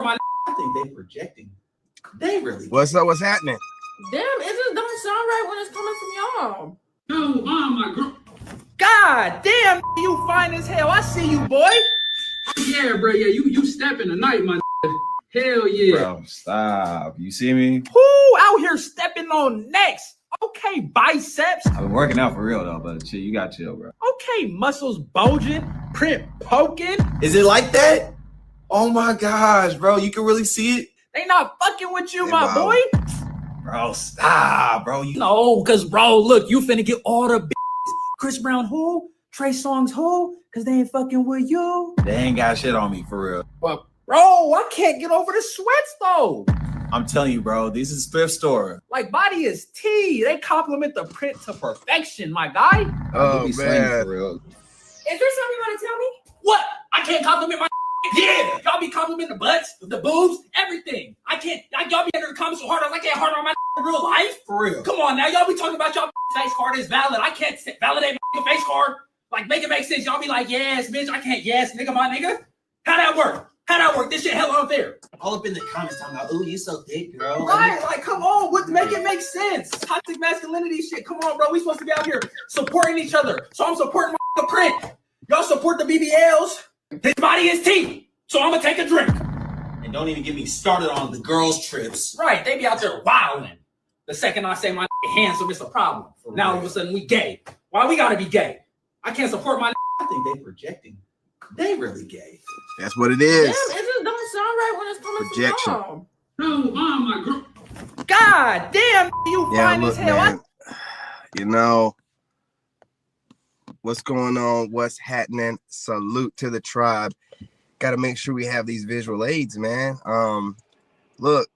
I think they projecting. They really. What's up? What's happening? Damn, it just don't sound right when it's coming from y'all. No, my girl. God damn, you fine as hell. I see you, boy. Yeah, bro. Yeah, you stepping tonight, my. Hell yeah. Bro, stop. You see me? Who out here stepping on necks? Okay, biceps. I've been working out for real though, but chill, you got chill, bro. Okay, muscles bulging, print poking. Is it like that? Oh my gosh, bro, you can really see it? They not fucking with you, Hey, my bro. boy. Bro, stop, bro. No, cause bro, look, you finna get all the bitches. Chris Brown who? Trey Songz who? Cause they ain't fucking with you. They ain't got shit on me for real. But bro, I can't get over the sweats though. I'm telling you, bro, this is thrift store. Like body is tea. They compliment the print to perfection, my guy. Oh Be slaying man. for real. Is there something you want to tell me? What? I can't compliment my yeah. Y'all be complimenting the butts, the boobs, everything. I can't. Y'all be under the comments so hard on. I can't hard on my real life. For real. Come on now, y'all be talking about y'all face card is valid. I can't validate my face card. Like make it make sense. Y'all be like, yes, bitch. I can't. Yes, nigga, my nigga. How that work? How that work? This shit hell unfair. All up in the comments talking about, ooh, you so thick, girl. Right, like come on, what make it make sense? Toxic masculinity shit. Come on, bro. We supposed to be out here supporting each other. So I'm supporting my print. Y'all support the BBLs. His body is tea. So I'm gonna take a drink. And don't even get me started on the girls' trips. Right, they be out there wilding. The second I say my handsome, it's a problem. Now all of a sudden we gay. Why we gotta be gay? I can't support my I think they projecting. They really gay. That's what it Damn, is. it just don't sound right when it's coming Projection. from No, y'all. my girl. God damn, you Yeah, fine look, as hell. man. You know what's going on? What's happening? Salute to the tribe. Got to make sure we have these visual aids, man. Look,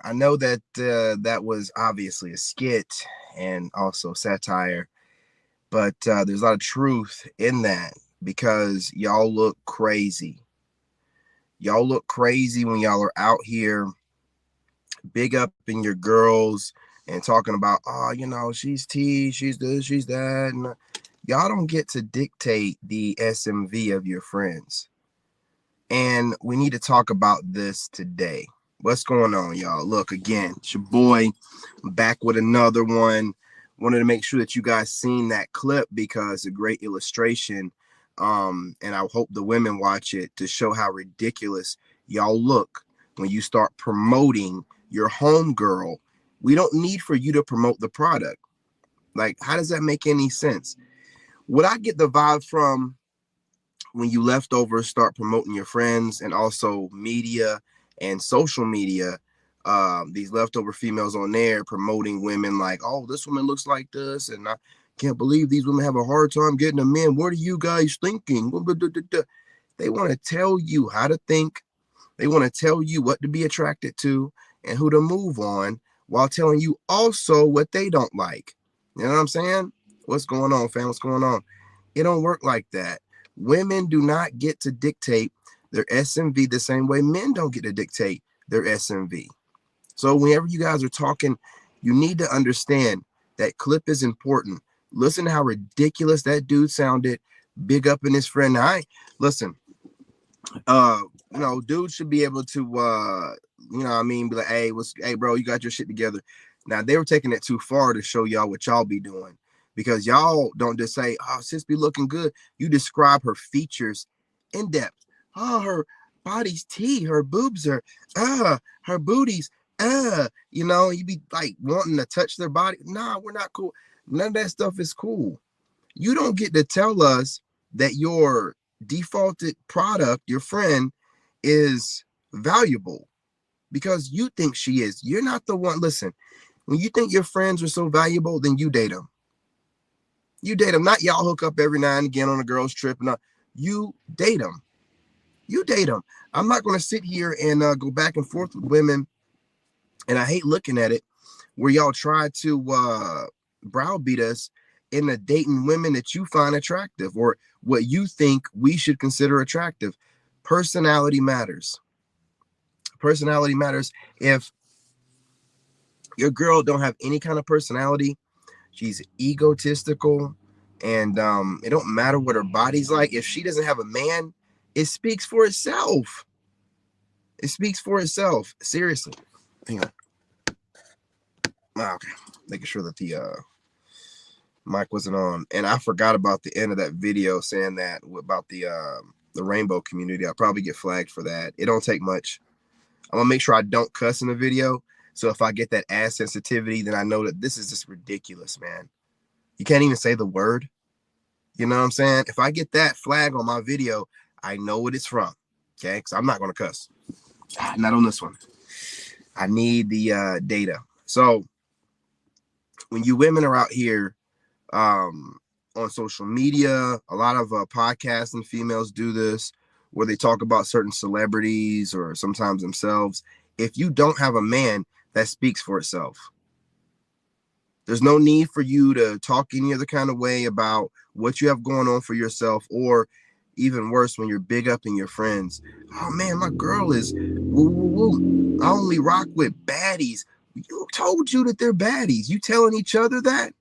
I know that that was obviously a skit and also satire, but there's a lot of truth in that because y'all look crazy. Y'all look crazy when y'all are out here big up in your girls and talking about, oh, you know, she's T, she's this, she's that. And y'all don't get to dictate the SMV of your friends. And we need to talk about this today. What's going on, y'all? Look, again, it's your boy. I'm back with another one. Wanted to make sure that you guys seen that clip because it's a great illustration. And I hope the women watch it to show how ridiculous y'all look when you start promoting your homegirl. We don't need for you to promote the product. Like, how does that make any sense? What I get the vibe from when you leftovers start promoting your friends and also media and social media, these leftover females on there promoting women like, oh, this woman looks like this, and I can't believe these women have a hard time getting a man. What are you guys thinking? They want to tell you how to think. They want to tell you what to be attracted to and who to move on while telling you also what they don't like. You know what I'm saying? What's going on, fam? What's going on? It don't work like that. Women do not get to dictate their SMV the same way men don't get to dictate their SMV. So whenever you guys are talking, you need to understand that clip is important. Listen to how ridiculous that dude sounded. Big up in his friend. Listen, you know, dude should be able to, you know what I mean, be like, hey, bro, you got your shit together. Now, they were taking it too far to show y'all what y'all be doing because y'all don't just say, oh, sis be looking good. You describe her features in depth. Oh, her body's T, her boobs are, her booties, you know, you be like wanting to touch their body. Nah, we're not cool. None of that stuff is cool. You don't get to tell us that your defaulted product, your friend, is valuable because you think she is. You're not the one. Listen, when you think your friends are so valuable, then you date them. You date them, not y'all hook up every now and again on a girl's trip. No, you date them. You date them. I'm not going to sit here and go back and forth with women, and I hate looking at it, where y'all try to browbeat us into dating women that you find attractive or what you think we should consider attractive. Personality matters. Personality matters. If your girl don't have any kind of personality, she's egotistical, and it don't matter what her body's like. If she doesn't have a man It speaks for itself. It speaks for itself. Seriously. Hang on. Okay. Making sure that the mic wasn't on. And I forgot about the end of that video saying that about the rainbow community. I'll probably get flagged for that. It don't take much. I'm gonna make sure I don't cuss in the video. So if I get that ad sensitivity, then I know that this is just ridiculous, man. You can't even say the word. You know what I'm saying? If I get that flag on my video, I know what it's from. Okay, because I'm not gonna cuss. Not on this one. I need the data. So when you women are out here on social media, a lot of podcasting females do this, where they talk about certain celebrities or sometimes themselves. If you don't have a man, that speaks for itself. There's no need for you to talk any other kind of way about what you have going on for yourself, or even worse, when you're big up in your friends. Oh man, my girl is woo, woo, woo. I only rock with baddies. Who told you that they're baddies? You telling each other that?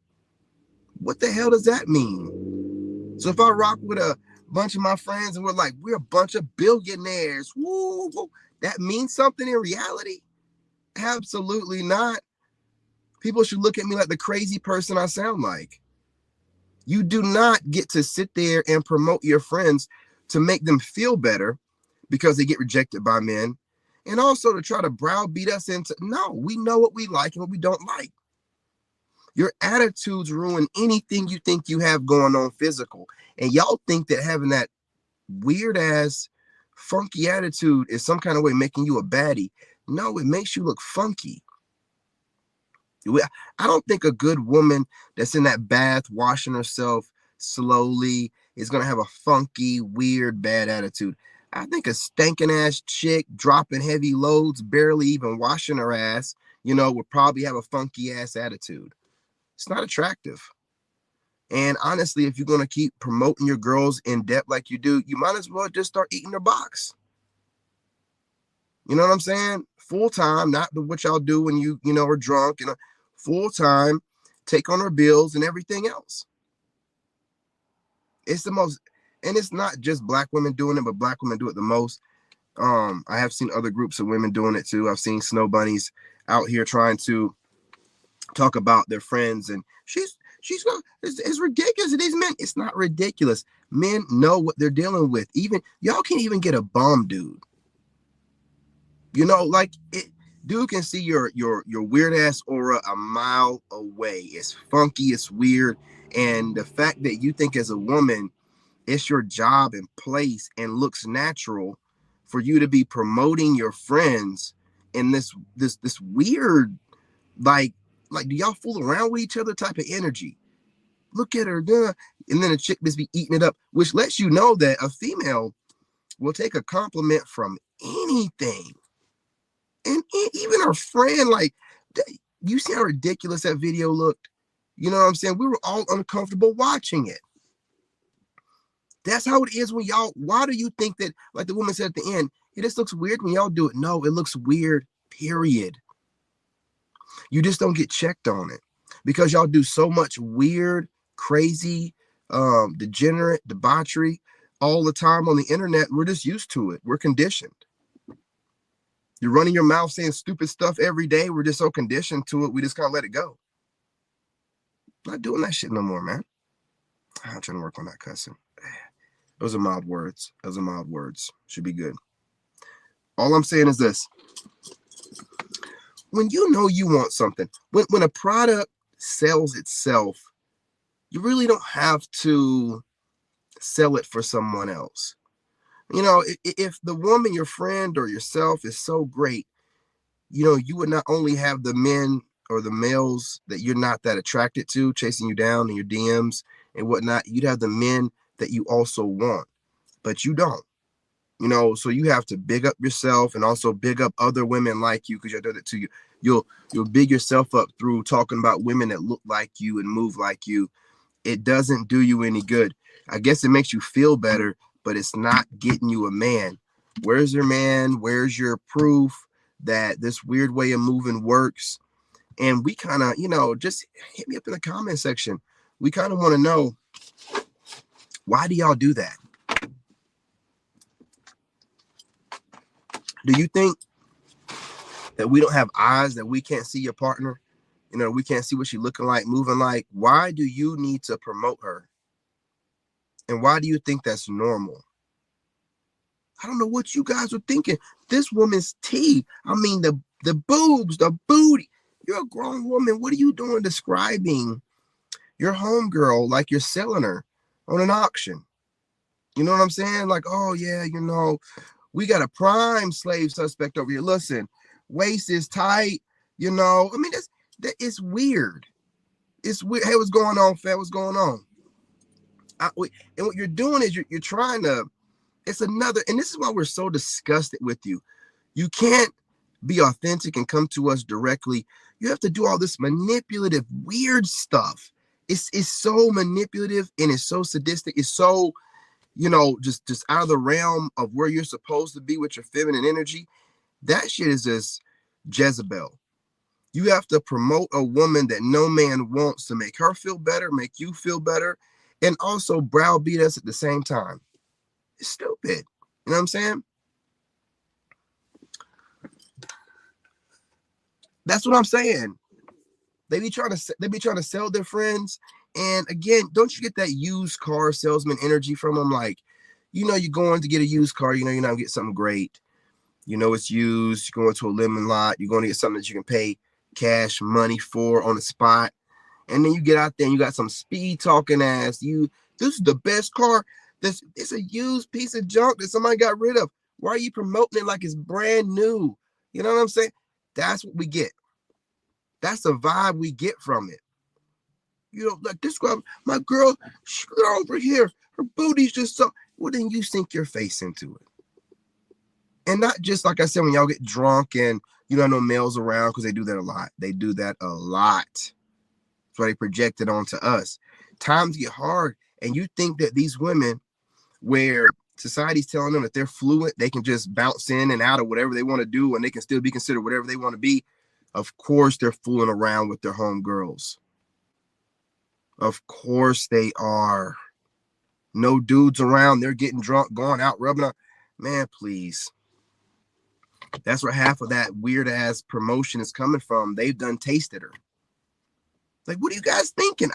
What the hell does that mean? So if I rock with a bunch of my friends and we're a bunch of billionaires, woo, woo, that means something in reality? Absolutely not. People should look at me like the crazy person I sound like. You do not get to sit there and promote your friends to make them feel better because they get rejected by men, and also to try to browbeat us into, no, we know what we like and what we don't like. Your attitudes ruin anything you think you have going on physical. And y'all think that having that weird ass funky attitude is some kind of way making you a baddie. No, it makes you look funky. I don't think a good woman that's in that bath washing herself slowly is going to have a funky, weird, bad attitude. I think a stinking ass chick dropping heavy loads, barely even washing her ass, would probably have a funky ass attitude. It's not attractive. And honestly, if you're going to keep promoting your girls in depth like you do, you might as well just start eating their box. You know what I'm saying? Full time, not what y'all do when you are drunk. Full time, take on her bills and everything else. It's the most, and it's not just black women doing it, but black women do it the most. I have seen other groups of women doing it too. I've seen snow bunnies out here trying to talk about their friends, and it's ridiculous. These men, it's not ridiculous. Men know what they're dealing with. Even y'all can't even get a bum dude. Dude can see your weird ass aura a mile away. It's funky, it's weird. And the fact that you think as a woman, it's your job and place and looks natural for you to be promoting your friends in this weird, like do y'all fool around with each other type of energy? Look at her, and then a chick just be eating it up, which lets you know that a female will take a compliment from anything. And even her friend, you see how ridiculous that video looked? You know what I'm saying? We were all uncomfortable watching it. That's how it is when y'all, why do you think that, like the woman said at the end, it just looks weird when y'all do it? No, it looks weird, period. You just don't get checked on it because y'all do so much weird, crazy, degenerate, debauchery all the time on the internet. We're just used to it. We're conditioned. You're running your mouth saying stupid stuff every day. We're just so conditioned to it. We just can't let it go. Not doing that shit no more, man. I'm trying to work on that cussing. Those are mild words. Should be good. All I'm saying is this. When you know you want something, when a product sells itself, you really don't have to sell it for someone else. If the woman, your friend or yourself is so great, you would not only have the men or the males that you're not that attracted to chasing you down in your DMs and whatnot, you'd have the men that you also want, but you don't. So you have to big up yourself and also big up other women like you, because you'll do that to you. You'll big yourself up through talking about women that look like you and move like you. It doesn't do you any good. I guess it makes you feel better, but it's not getting you a man. Where's your man? Where's your proof that this weird way of moving works? And we kind of, just hit me up in the comment section. We kind of want to know, why do y'all do that? Do you think that we don't have eyes, that we can't see your partner? You know, we can't see what she's looking like, moving like. Why do you need to promote her? And why do you think that's normal? I don't know what you guys are thinking. This woman's tea. I mean, the boobs, the booty. You're a grown woman. What are you doing describing your homegirl like you're selling her on an auction? You know what I'm saying? Like, oh yeah, you know, we got a prime slave suspect over here. Listen, waist is tight. You know, I mean, it's weird. It's weird. Hey, what's going on, fam? What's going on? And what you're doing is you're trying to. It's another, and this is why we're so disgusted with you. You can't be authentic and come to us directly. You have to do all this manipulative, weird stuff. It's so manipulative and it's so sadistic. It's so, you know, just out of the realm of where you're supposed to be with your feminine energy. That shit is just Jezebel. You have to promote a woman that no man wants to make her feel better, make you feel better, and also browbeat us at the same time. It's stupid. You know what I'm saying? That's what I'm saying. They be trying to sell their friends. And again, don't you get that used car salesman energy from them? Like, you know, you're going to get a used car, you know, you're not gonna get something great. You know, it's used, you're going to a lemon lot, you're going to get something that you can pay cash money for on the spot. And then you get out there and you got some speed talking ass. This is the best car. It's a used piece of junk that somebody got rid of. Why are you promoting it like it's brand new? You know what I'm saying? That's what we get. That's the vibe we get from it. You know, like this girl, my girl, she's over here. Her booty's just so. Well, then you sink your face into it. And not just, like I said, when y'all get drunk and you don't know males around, because they do that a lot. They do that a lot. That's why they project it onto us. Times get hard, and you think that these women, where society's telling them that they're fluent, they can just bounce in and out of whatever they want to do, and they can still be considered whatever they want to be. Of course, they're fooling around with their homegirls. Of course they are. No dudes around. They're getting drunk, going out, rubbing up. Man, please. That's where half of that weird ass promotion is coming from. They've done tasted her. Like, what are you guys thinking?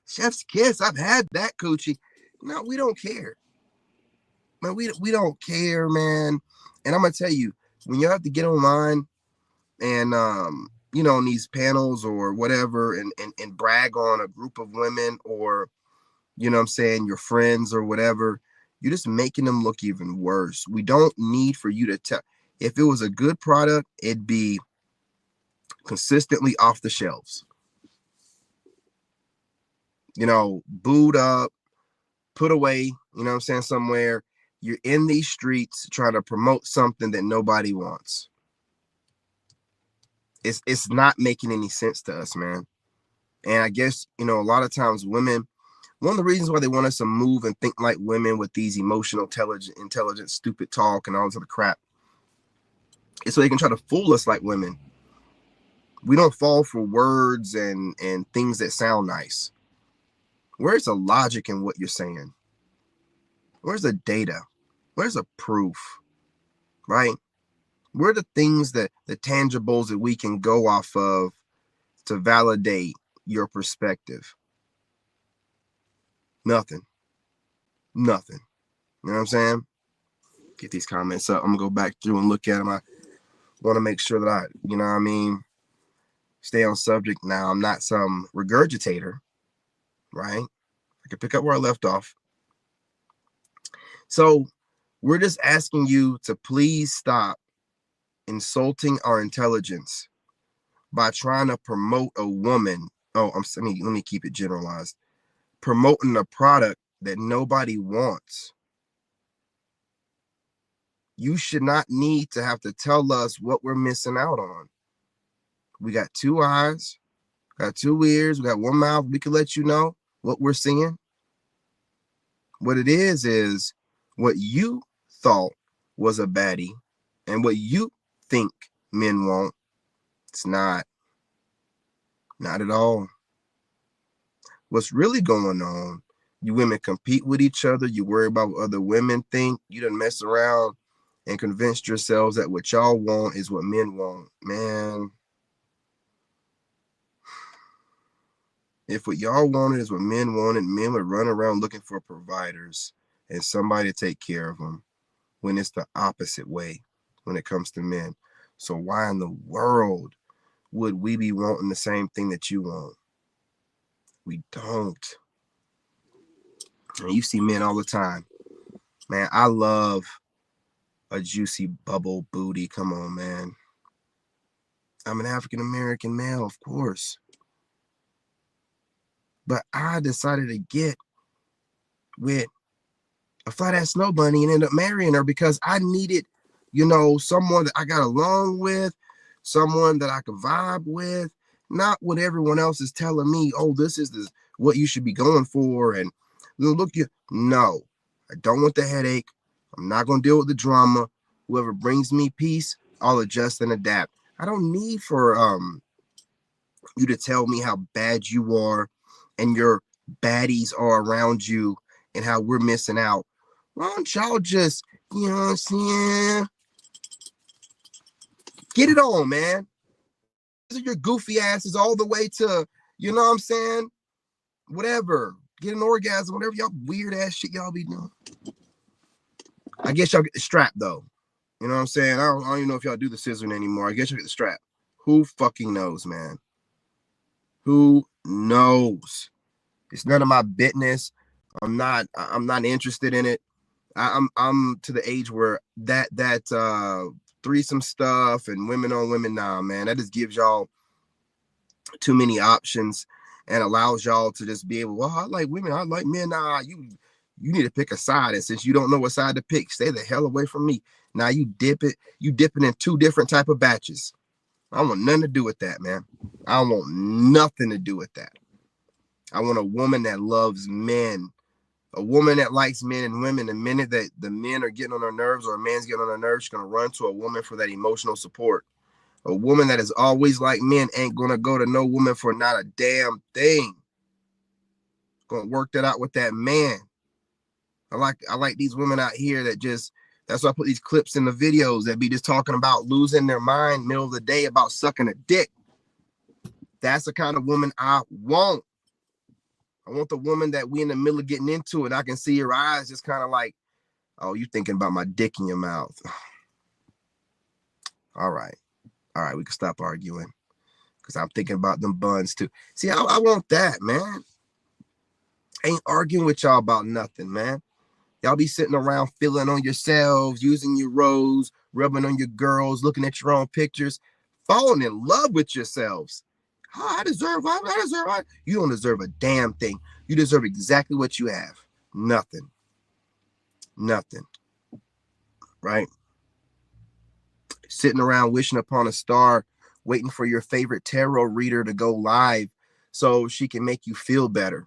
Chef's kiss. I've had that coochie. No, we don't care. Man, we don't care, man. And I'm gonna tell you, when you have to get online and you know, on these panels or whatever, and brag on a group of women, or, you know what I'm saying, your friends or whatever, you're just making them look even worse. We don't need for you to tell. If it was a good product, it'd be consistently off the shelves. You know, booed up, put away, you know what I'm saying, somewhere. You're in these streets trying to promote something that nobody wants. It's not making any sense to us, man. And I guess, you know, a lot of times women, one of the reasons why they want us to move and think like women with these emotional, intelligent, stupid talk and all this other crap, is so they can try to fool us like women. We don't fall for words and things that sound nice. Where's the logic in what you're saying? Where's the data? Where's the proof? Right? Where are the things the tangibles that we can go off of to validate your perspective? Nothing. You know what I'm saying? Get these comments up. I'm gonna go back through and look at them. I want to make sure that I, you know what I mean, stay on subject. Now, I'm not some regurgitator, right? I can pick up where I left off. So we're just asking you to please stop insulting our intelligence by trying to promote a woman. Let me keep it generalized. Promoting a product that nobody wants. You should not need to have to tell us what we're missing out on. We got two eyes, got two ears, we got one mouth. We can let you know what we're seeing. What it is what you thought was a baddie and what you think men want. It's not at all. What's really going on, you women compete with each other. You worry about what other women think. You done mess around and convinced yourselves that what y'all want is what men want. Man, if what y'all wanted is what men wanted, men would run around looking for providers and somebody to take care of them, when it's the opposite way when it comes to men. So why in the world would we be wanting the same thing that you want? We don't. And you see men all the time. Man, I love a juicy bubble booty. Come on, man. I'm an African-American male, of course. But I decided to get with a flat-ass snow bunny and end up marrying her because I needed, someone that I got along with, someone that I could vibe with, not what everyone else is telling me, oh, this is what you should be going for. And look, no, I don't want the headache. I'm not going to deal with the drama. Whoever brings me peace, I'll adjust and adapt. I don't need for you to tell me how bad you are and your baddies are around you and how we're missing out. Why don't y'all just, you know what I'm saying? Get it on, man. Your goofy asses all the way to, you know what I'm saying? Whatever. Get an orgasm, whatever y'all weird ass shit y'all be doing. I guess y'all get the strap though. You know what I'm saying? I don't even know if y'all do the scissoring anymore. I guess you'll get the strap. Who fucking knows, man? Who knows? It's none of my business. I'm not interested in it. I'm to the age where that threesome stuff and women on women, nah, man, that just gives y'all too many options and allows y'all to just be able, well, I like women, I like men. Nah, you need to pick a side, and since you don't know what side to pick, stay the hell away from me. Now you dipping in two different type of batches. I want nothing to do with that, man. I want nothing to do with that. I want a woman that loves men. A woman that likes men and women. The minute that the men are getting on her nerves or a man's getting on her nerves, she's going to run to a woman for that emotional support. A woman that is always like men ain't going to go to no woman for not a damn thing. Going to work that out with that man. I like these women out here that just, that's why I put these clips in the videos that be just talking about losing their mind middle of the day about sucking a dick. That's the kind of woman I want. I want the woman that we in the middle of getting into and I can see her eyes just kind of like, oh, you thinking about my dick in your mouth. All right, we can stop arguing because I'm thinking about them buns too. See, I want that, man. Ain't arguing with y'all about nothing, man. Y'all be sitting around feeling on yourselves, using your rose, rubbing on your girls, looking at your own pictures, falling in love with yourselves. I deserve. You don't deserve a damn thing. You deserve exactly what you have. Nothing. Right? Sitting around wishing upon a star, waiting for your favorite tarot reader to go live so she can make you feel better.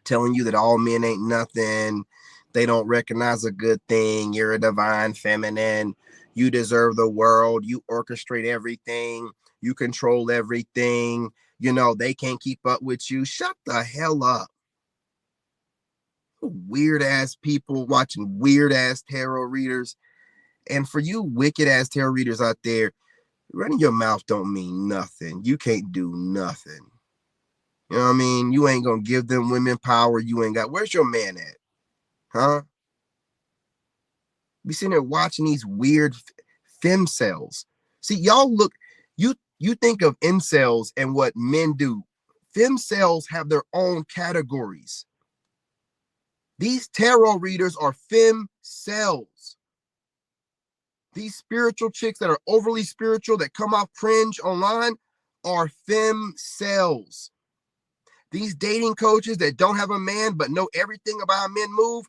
Telling you that all men ain't nothing. They don't recognize a good thing. You're a divine feminine. You deserve the world. You orchestrate everything. You control everything. They can't keep up with you. Shut the hell up. Weird ass people watching weird ass tarot readers. And for you wicked ass tarot readers out there, running your mouth don't mean nothing. You can't do nothing. You know what I mean? You ain't gonna give them women power. You ain't got, where's your man at? Huh? Be sitting there watching these weird Fim-cells. See, y'all look, you think of incels and what men do. Fim-cells have their own categories. These tarot readers are Fim-cells. These spiritual chicks that are overly spiritual that come off cringe online are Fim-cells. These dating coaches that don't have a man but know everything about how men move,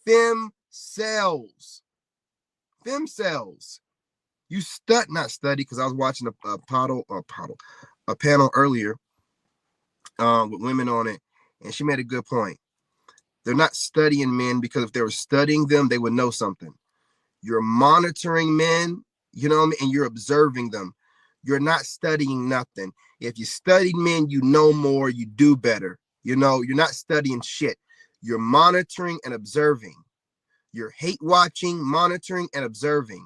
Fim-cells. Fim-cells. You not study, because I was watching a panel earlier with women on it, and she made a good point. They're not studying men because if they were studying them, they would know something. You're monitoring men, you know what I mean, and you're observing them. You're not studying nothing. If you studied men, you know more, you do better. You're not studying shit. You're monitoring and observing. You're hate watching, monitoring, and observing.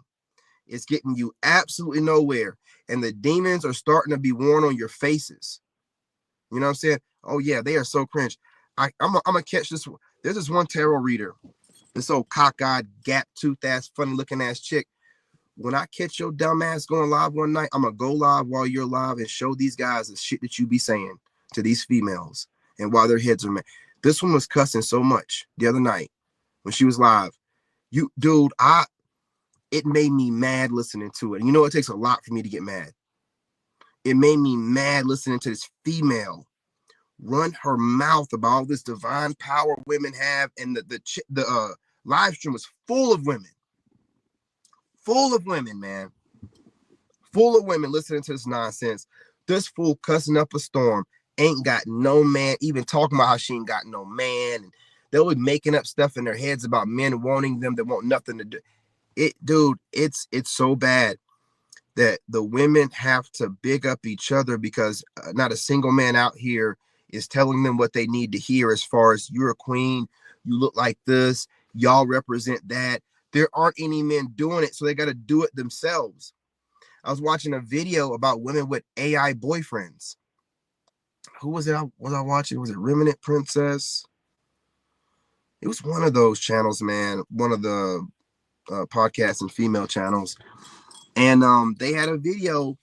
It's getting you absolutely nowhere. And the demons are starting to be worn on your faces. You know what I'm saying? Oh, yeah, they are so cringe. I'm going to catch this. There's this one tarot reader, this old cockeyed, gap-toothed ass, funny-looking ass chick. When I catch your dumb ass going live one night, I'm going to go live while you're live and show these guys the shit that you be saying to these females and while their heads are mad. This one was cussing so much the other night when she was live. Dude, it made me mad listening to it. And you know, it takes a lot for me to get mad. It made me mad listening to this female run her mouth about all this divine power women have. And the live stream was full of women. Full of women, man. Full of women listening to this nonsense. This fool cussing up a storm. Ain't got no man, even talking about how she ain't got no man. And they'll be making up stuff in their heads about men wanting them that want nothing to do. Dude, it's so bad that the women have to big up each other because not a single man out here is telling them what they need to hear as far as you're a queen, you look like this, y'all represent that. There aren't any men doing it, so they got to do it themselves. I was watching a video about women with AI boyfriends. Who was it? Was I watching? Was it Remnant Princess? It was one of those channels, man. One of the podcasts and female channels. And they had a video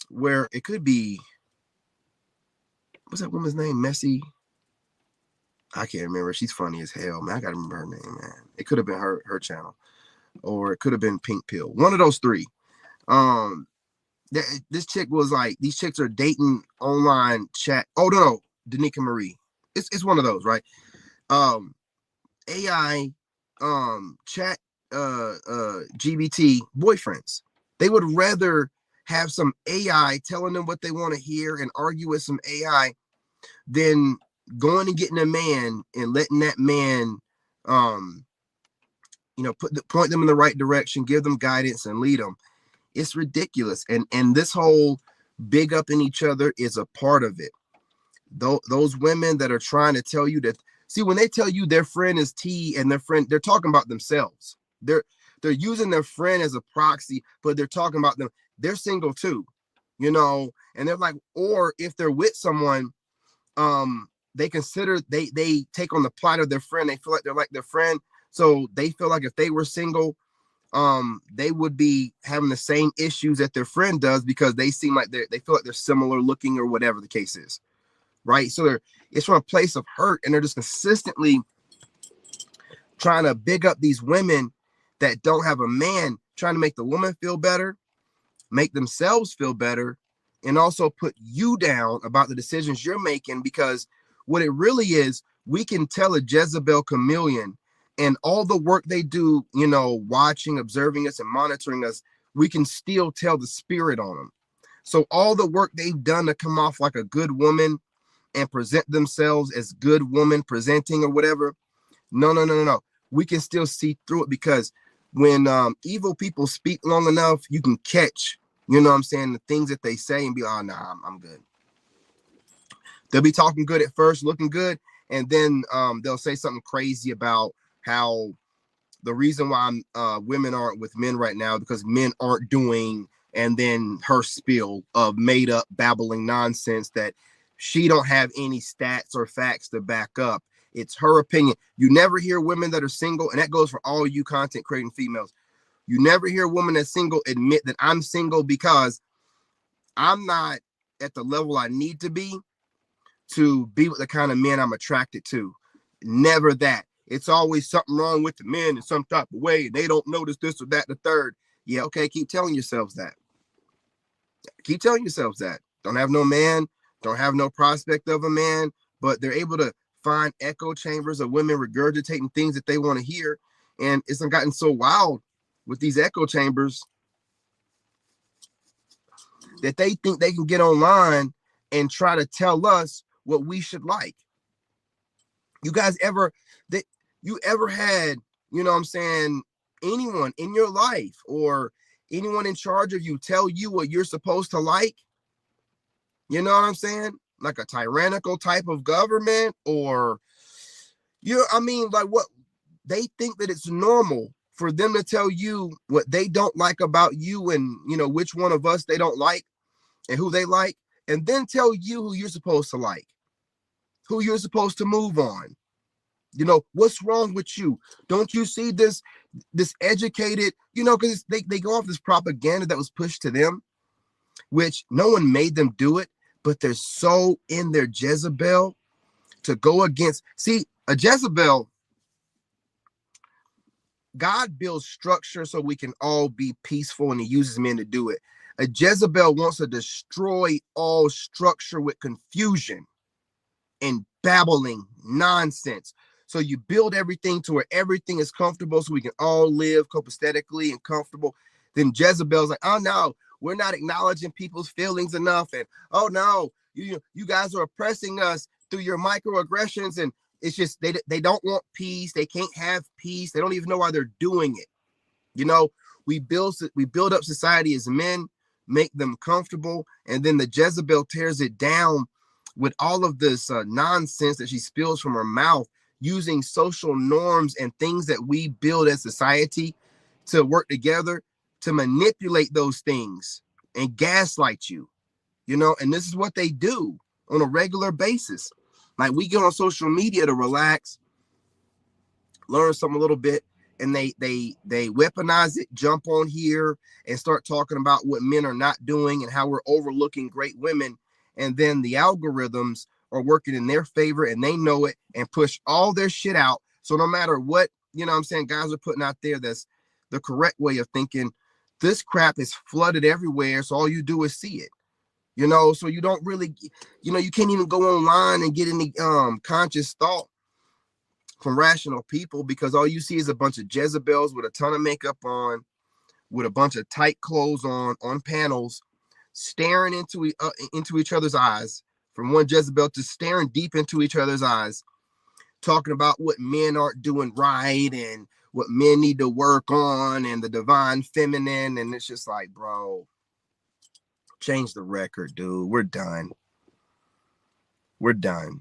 where it could be, what's that woman's name? Messy? I can't remember. She's funny as hell, man. I gotta remember her name, man. It could have been her channel, or it could have been Pink Pill. One of those three. This chick was like, these chicks are dating online chat. Oh no, Danica Marie. It's one of those, right? AI chat GBT boyfriends. They would rather have some AI telling them what they want to hear and argue with some AI than going and getting a man and letting that man point them in the right direction, give them guidance and lead them. It's ridiculous. And this whole big up in each other is a part of it. Those women that are trying to tell you that, see, when they tell you their friend is T and their friend, they're talking about themselves. They're using their friend as a proxy, but they're talking about them. They're single too, and they're like, or if they're with someone, they consider they take on the plight of their friend. They feel like they're like their friend. So they feel like if they were single, they would be having the same issues that their friend does because they seem like they feel like they're similar looking or whatever the case is. Right. So it's from a place of hurt, and they're just consistently trying to big up these women that don't have a man, trying to make the woman feel better, make themselves feel better, and also put you down about the decisions you're making. Because what it really is, we can tell a Jezebel chameleon and all the work they do, watching, observing us and monitoring us, we can still tell the spirit on them. So all the work they've done to come off like a good woman and present themselves as good woman presenting or whatever, no. We can still see through it, because when evil people speak long enough, you can catch, the things that they say and be, oh, nah, I'm good. They'll be talking good at first, looking good, and then they'll say something crazy about how the reason why women aren't with men right now because men aren't doing, and then her spiel of made up babbling nonsense that she don't have any stats or facts to back up. It's her opinion. You never hear women that are single, and that goes for all you content creating females. You never hear a woman that's single admit that I'm single because I'm not at the level I need to be with the kind of men I'm attracted to. Never that. It's always something wrong with the men in some type of way, and they don't notice this or that, the third. Yeah, okay, keep telling yourselves that. Keep telling yourselves that. Don't have no man, don't have no prospect of a man, but they're able to find echo chambers of women regurgitating things that they want to hear. And it's gotten so wild with these echo chambers that they think they can get online and try to tell us what we should like. You guys ever had, anyone in your life or anyone in charge of you tell you what you're supposed to like? You know what I'm saying? Like a tyrannical type of government, or like they think that it's normal for them to tell you what they don't like about you, and which one of us they don't like and who they like, and then tell you who you're supposed to like, who you're supposed to move on. What's wrong with you? Don't you see this educated, because they go off this propaganda that was pushed to them, which no one made them do it, but they're so in their Jezebel to go against. See, a Jezebel, God builds structure so we can all be peaceful, and he uses men to do it. A Jezebel wants to destroy all structure with confusion and babbling nonsense. So you build everything to where everything is comfortable so we can all live copacetically and comfortable. Then Jezebel's like, oh no, we're not acknowledging people's feelings enough. And oh no, you guys are oppressing us through your microaggressions. And it's just, they don't want peace. They can't have peace. They don't even know why they're doing it. We build up society as men, make them comfortable. And then the Jezebel tears it down with all of this nonsense that she spills from her mouth, using social norms and things that we build as society to work together to manipulate those things and gaslight you, and this is what they do on a regular basis. Like, we get on social media to relax, learn something a little bit, and they weaponize it, jump on here and start talking about what men are not doing and how we're overlooking great women. And then the algorithms are working in their favor, and they know it, and push all their shit out. So no matter what, guys are putting out there, that's the correct way of thinking. This crap is flooded everywhere. So all you do is see it, so you don't really, you can't even go online and get any conscious thought from rational people, because all you see is a bunch of Jezebels with a ton of makeup on, with a bunch of tight clothes on panels, staring into each other's eyes. From one Jezebel to staring deep into each other's eyes, talking about what men aren't doing right and what men need to work on and the divine feminine. And it's just like, bro, change the record, dude. We're done. We're done.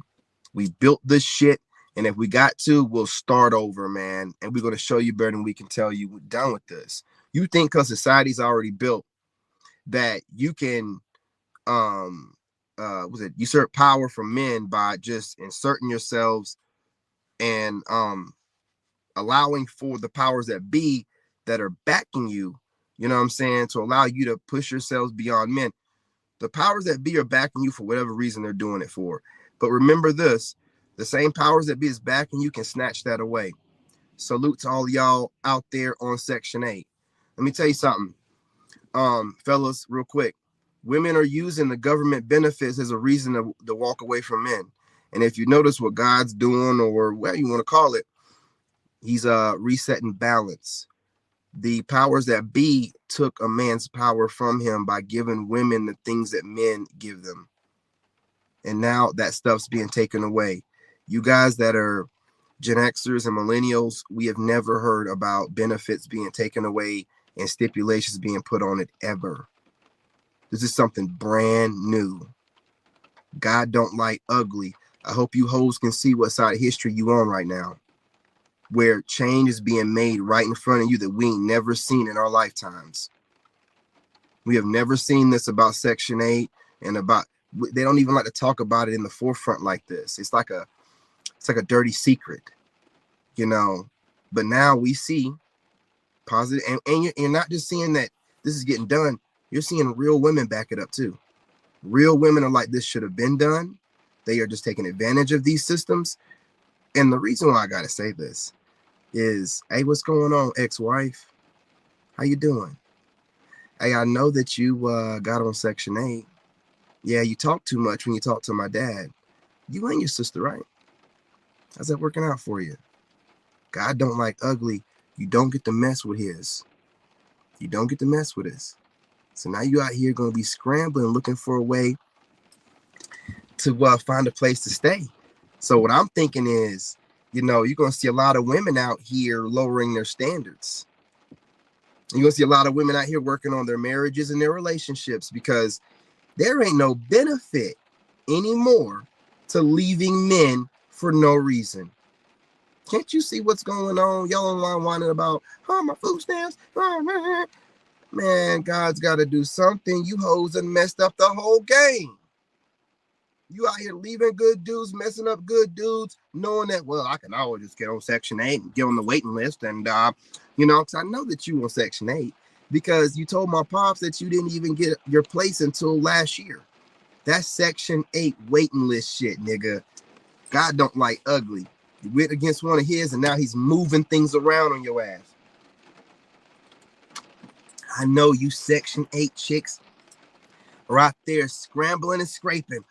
We built this shit. And if we got to, we'll start over, man. And we're going to show you better than we can tell you. We're done with this. You think because society's already built that you can, usurp power from men by just inserting yourselves and allowing for the powers that be that are backing you, to allow you to push yourselves beyond men. The powers that be are backing you for whatever reason they're doing it for. But remember this, the same powers that be is backing you can snatch that away. Salute to all y'all out there on Section 8. Let me tell you something, fellas, real quick. Women are using the government benefits as a reason to walk away from men. And if you notice what God's doing, or whatever you want to call it, he's resetting balance. The powers that be took a man's power from him by giving women the things that men give them. And now that stuff's being taken away. You guys that are Gen Xers and millennials, we have never heard about benefits being taken away and stipulations being put on it ever. This is something brand new. God don't like ugly. I hope you hoes can see what side of history you on right now, where change is being made right in front of you that we ain't never seen in our lifetimes. We have never seen this about Section 8 and about, they don't even like to talk about it in the forefront like this. It's like a dirty secret, but now we see positive, and you're not just seeing that this is getting done. You're seeing real women back it up too. Real women are like, this should have been done. They are just taking advantage of these systems. And the reason why I got to say this is, hey, what's going on, ex-wife? How you doing? Hey, I know that you got on Section 8. Yeah, you talk too much when you talk to my dad. You and your sister, right? How's that working out for you? God don't like ugly. You don't get to mess with his. You don't get to mess with his. So now you out here going to be scrambling, looking for a way to find a place to stay. So what I'm thinking is, you're going to see a lot of women out here lowering their standards. You're going to see a lot of women out here working on their marriages and their relationships, because there ain't no benefit anymore to leaving men for no reason. Can't you see what's going on? Y'all online whining about, oh, my food stamps. Oh, man, God's got to do something. You hoes done messed up the whole game. You out here leaving good dudes, messing up good dudes, knowing that, well, I can always just get on Section 8 and get on the waiting list. And, you know, because I know that you on Section 8 because you told my pops that you didn't even get your place until last year. That's Section 8 waiting list shit, nigga. God don't like ugly. You went against one of his, and now he's moving things around on your ass. I know you Section 8 chicks are out there scrambling and scraping.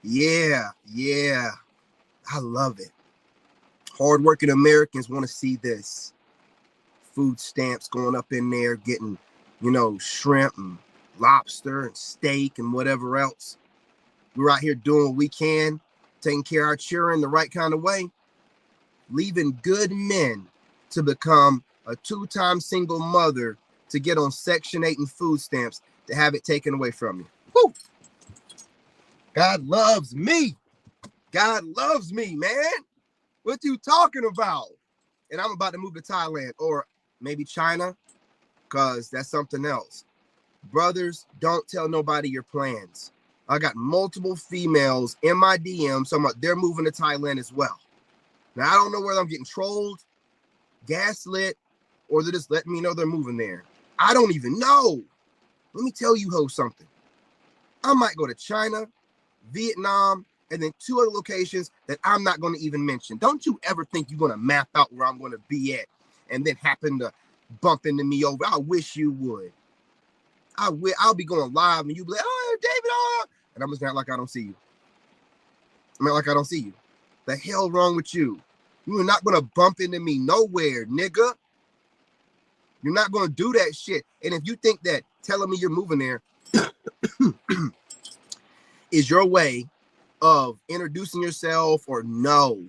Yeah. I love it. Hardworking Americans want to see this. Food stamps going up in there, getting, you know, shrimp and lobster and steak and whatever else. We're out here doing what we can, taking care of our children the right kind of way, leaving good men to become a 2-time single mother to get on Section 8 and food stamps to have it taken away from you. Woo! God loves me. God loves me, man. What you talking about? And I'm about to move to Thailand or maybe China, because that's something else. Brothers, don't tell nobody your plans. I got multiple females in my DMs talking about they're moving to Thailand as well. Now, I don't know whether I'm getting trolled, gaslit, or they're just letting me know they're moving there. I don't even know. Let me tell you, ho, something. I might go to China, Vietnam, and then 2 other locations that I'm not going to even mention. Don't you ever think you're going to map out where I'm going to be at and then happen to bump into me over. I wish you would. I'll be going live and you be like, oh, David, oh. And I'm just act like I don't see you. I'm act like I don't see you. The hell wrong with you? You're not going to bump into me nowhere, nigga. You're not going to do that shit. And if you think that telling me you're moving there is your way of introducing yourself, or no,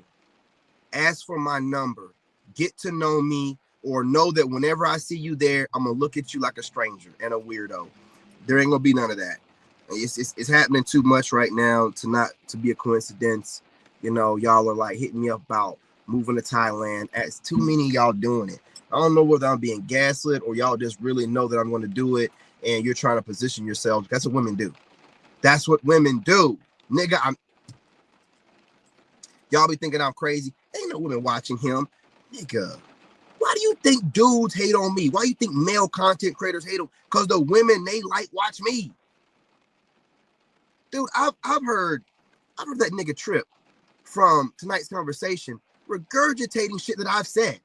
ask for my number, get to know me, or know that whenever I see you there, I'm going to look at you like a stranger and a weirdo. There ain't going to be none of that. It's happening too much right now to be a coincidence. You know, y'all are like hitting me up about moving to Thailand. It's too many of y'all doing it. I don't know whether I'm being gaslit or y'all just really know that I'm going to do it and you're trying to position yourselves. That's what women do. That's what women do. Nigga, y'all be thinking I'm crazy. Ain't no women watching him. Nigga, why do you think dudes hate on me? Why do you think male content creators hate them? Because the women, they like watch me. Dude, I've heard that nigga Trip from tonight's conversation regurgitating shit that I've said.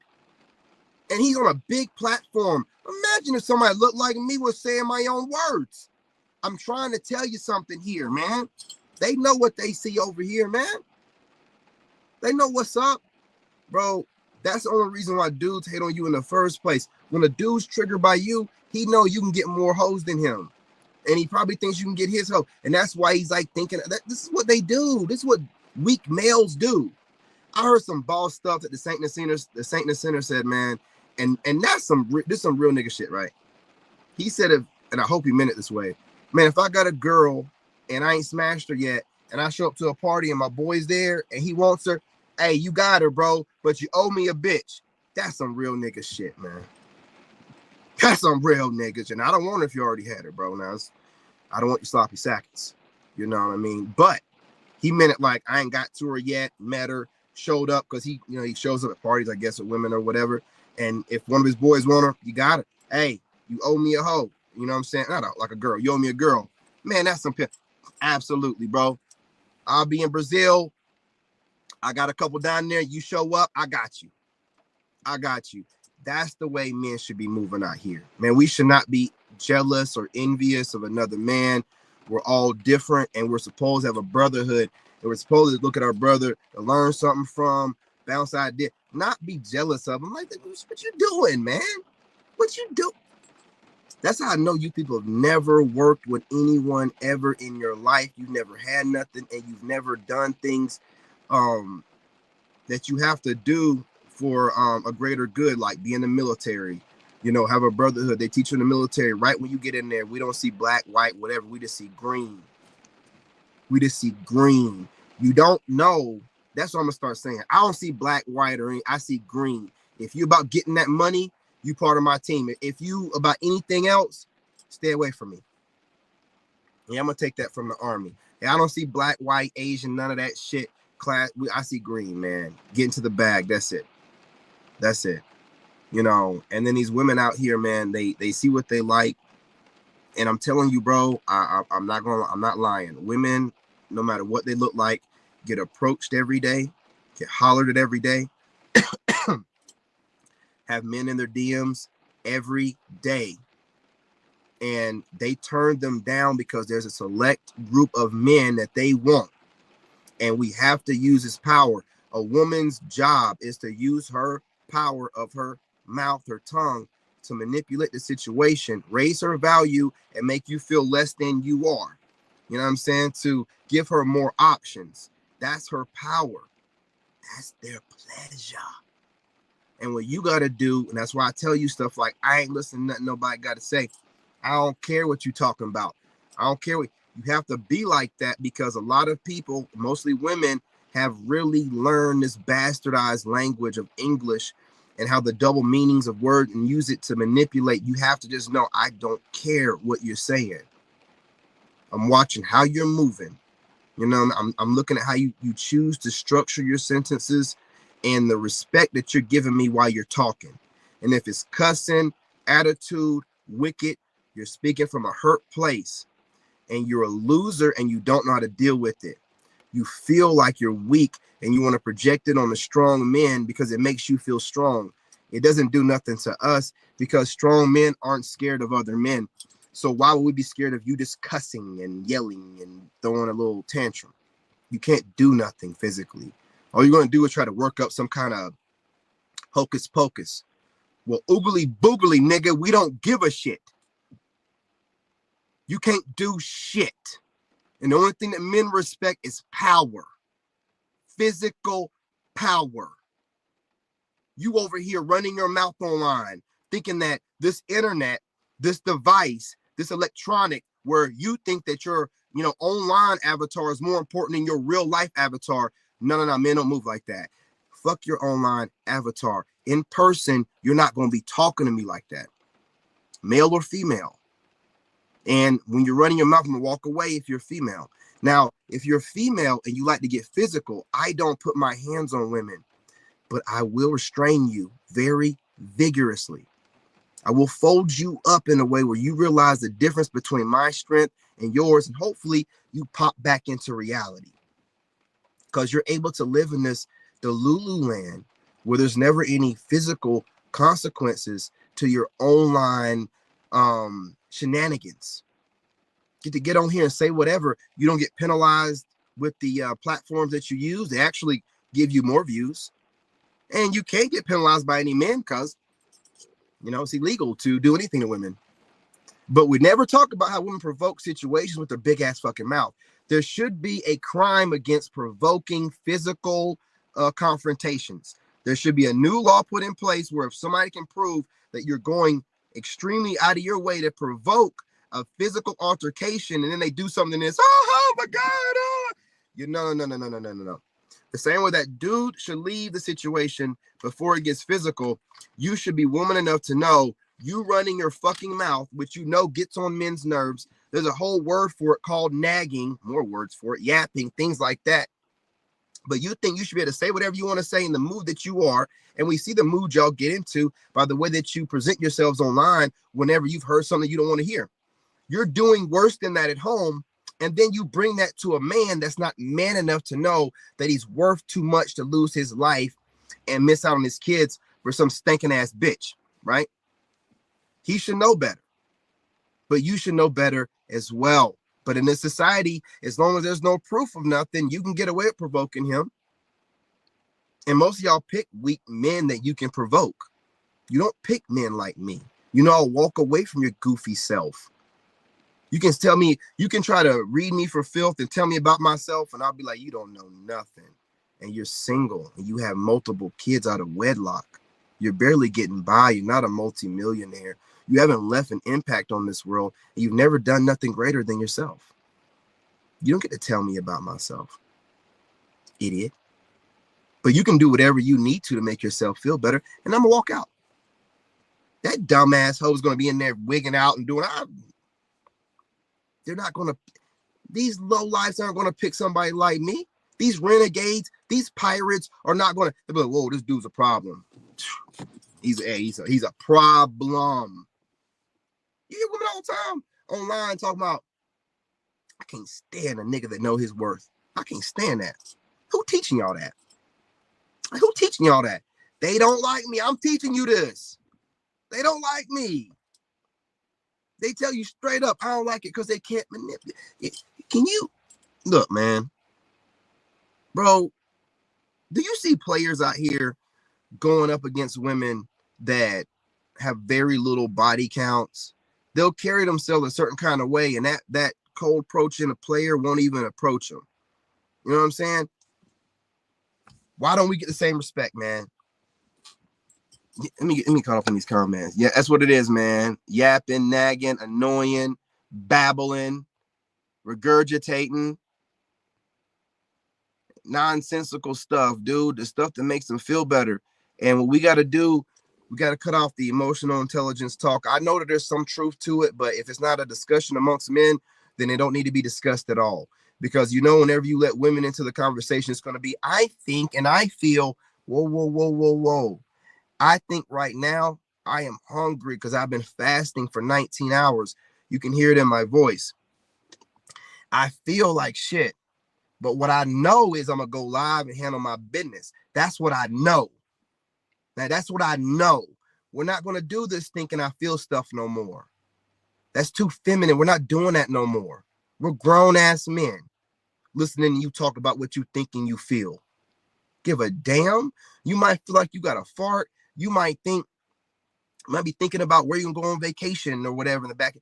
And he's on a big platform. Imagine if somebody looked like me was saying my own words. I'm trying to tell you something here, man. They know what they see over here, man. They know what's up. Bro, that's the only reason why dudes hate on you in the first place. When a dude's triggered by you, he know you can get more hoes than him. And he probably thinks you can get his hoe. And that's why he's like thinking, this is what they do. This is what weak males do. I heard some boss stuff that the Saint and the Sinner said, man. And that's this some real nigga shit, right? He said, and I hope he meant it this way, man, if I got a girl and I ain't smashed her yet, and I show up to a party and my boy's there and he wants her, hey, you got her, bro, but you owe me a bitch. That's some real nigga shit, man. That's some real niggas. And I don't want her if you already had her, bro. Now, I don't want your sloppy seconds. You know what I mean? But he meant it like I ain't got to her yet, met her, showed up, because he shows up at parties, I guess, with women or whatever. And if one of his boys want her, you got her. Hey, you owe me a hoe. You know what I'm saying? Not like a girl. You owe me a girl. Man, that's some pimp. Absolutely, bro. I'll be in Brazil. I got a couple down there. You show up, I got you. I got you. That's the way men should be moving out here. Man, we should not be jealous or envious of another man. We're all different, and we're supposed to have a brotherhood. And we're supposed to look at our brother to learn something from, bounce idea, not be jealous of him. Like, what you doing, man? What you do? That's how I know you people have never worked with anyone ever in your life. You've never had nothing, and you've never done things that you have to do for a greater good, like be in the military, have a brotherhood. They teach you in the military, right when you get in there, we don't see black, white, whatever. We just see green. We just see green. You don't know That's what I'm gonna start saying. I don't see black, white, or any, I see green. If you about getting that money, you part of my team. If you about anything else, stay away from me. Yeah, I'm gonna take that from the army. Yeah, I don't see black, white, Asian, none of that shit. Class, I see green, man. Get into the bag. That's it. That's it. You know. And then these women out here, man, they see what they like. And I'm telling you, bro, I'm not lying. Women, no matter what they look like, get approached every day, get hollered at every day, have men in their DMs every day. And they turn them down because there's a select group of men that they want. And we have to use this power. A woman's job is to use her power of her mouth, her tongue, to manipulate the situation, raise her value, and make you feel less than you are. You know what I'm saying? To give her more options. That's her power. That's their pleasure. And what you got to do, and that's why I tell you stuff like, I ain't listening to nothing nobody got to say. I don't care what you're talking about. I don't care what you have to be like that, because a lot of people, mostly women, have really learned this bastardized language of English and how the double meanings of words and use it to manipulate. You have to just know, I don't care what you're saying. I'm watching how you're moving. You know, I'm looking at how you choose to structure your sentences and the respect that you're giving me while you're talking. And if it's cussing, attitude, wicked, you're speaking from a hurt place, and you're a loser and you don't know how to deal with it. You feel like you're weak and you want to project it on the strong men because it makes you feel strong. It doesn't do nothing to us, because strong men aren't scared of other men. So why would we be scared of you just cussing and yelling and throwing a little tantrum? You can't do nothing physically. All you're going to do is try to work up some kind of hocus pocus. Well, oogly boogly, nigga, we don't give a shit. You can't do shit. And the only thing that men respect is power. Physical power. You over here running your mouth online, thinking that this internet, this device, this electronic, where you think that your, online avatar is more important than your real life avatar. No, men don't move like that. Fuck your online avatar. In person, you're not going to be talking to me like that. Male or female. And when you're running your mouth, I'm gonna walk away if you're female. Now, if you're female and you like to get physical, I don't put my hands on women, but I will restrain you very vigorously. I will fold you up in a way where you realize the difference between my strength and yours, and hopefully you pop back into reality. Because you're able to live in this Delulu land where there's never any physical consequences to your online shenanigans. Get to get on here and say whatever. You don't get penalized with the platforms that you use. They actually give you more views, and you can't get penalized by any men because it's illegal to do anything to women. But we never talk about how women provoke situations with their big ass fucking mouth. There should be a crime against provoking physical confrontations. There should be a new law put in place where if somebody can prove that you're going extremely out of your way to provoke a physical altercation, and then they do something that's, oh my God, no. The same way that dude should leave the situation before it gets physical, you should be woman enough to know you running your fucking mouth, which gets on men's nerves. There's a whole word for it called nagging, more words for it, yapping, things like that. But you think you should be able to say whatever you want to say in the mood that you are. And we see the mood y'all get into by the way that you present yourselves online whenever you've heard something you don't want to hear. You're doing worse than that at home. And then you bring that to a man that's not man enough to know that he's worth too much to lose his life and miss out on his kids for some stinking ass bitch, right? He should know better. But you should know better as well. But in this society, as long as there's no proof of nothing, you can get away with provoking him. And most of y'all pick weak men that you can provoke. You don't pick men like me. I'll walk away from your goofy self. You can tell me, you can try to read me for filth and tell me about myself, and I'll be like, you don't know nothing. And you're single, and you have multiple kids out of wedlock. You're barely getting by. You're not a multimillionaire. You haven't left an impact on this world. And you've never done nothing greater than yourself. You don't get to tell me about myself, idiot. But you can do whatever you need to make yourself feel better. And I'm gonna walk out. That dumbass hoe is gonna be in there wigging out and doing. They're not gonna. These low lives aren't gonna pick somebody like me. These renegades, these pirates are not gonna. They'll be like, whoa, this dude's a problem. He's a problem. You hear women all the time online talking about, I can't stand a nigga that know his worth. I can't stand that. Who teaching y'all that? Who teaching y'all that? They don't like me. I'm teaching you this. They don't like me. They tell you straight up, I don't like it because they can't manipulate. Can you look, man? Bro, do you see players out here going up against women that have very little body counts? They'll carry themselves a certain kind of way, and that cold approaching a player won't even approach them. You know what I'm saying? Why don't we get the same respect, man? Let me caught up in these comments. Yeah, that's what it is, man. Yapping, nagging, annoying, babbling, regurgitating, nonsensical stuff, dude. The stuff that makes them feel better. And what we got to do, we got to cut off the emotional intelligence talk. I know that there's some truth to it, but if it's not a discussion amongst men, then it don't need to be discussed at all. Because, you know, whenever you let women into the conversation, it's going to be, I think and I feel, whoa. I think right now I am hungry because I've been fasting for 19 hours. You can hear it in my voice. I feel like shit. But what I know is I'm going to go live and handle my business. That's what I know. Now, that's what I know. We're not going to do this thinking I feel stuff no more. That's too feminine. We're not doing that no more. We're grown-ass men listening to you talk about what you think and you feel. Give a damn. You might feel like you got a fart. You might be thinking about where you can go on vacation or whatever in the back.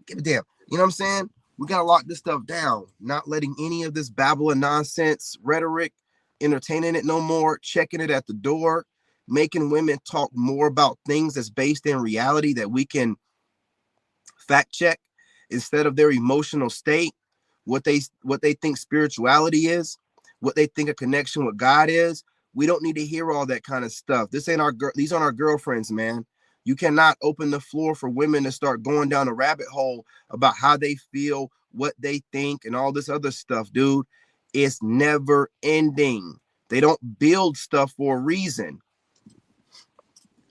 Give a damn. You know what I'm saying? We got to lock this stuff down. Not letting any of this babble and nonsense rhetoric, entertaining it no more, checking it at the door, making women talk more about things that's based in reality that we can fact check instead of their emotional state, what they think spirituality is, what they think a connection with God is. We don't need to hear all that kind of stuff. These aren't our girlfriends, man. You cannot open the floor for women to start going down a rabbit hole about how they feel, what they think, and all this other stuff, dude. It's never ending. They don't build stuff for a reason.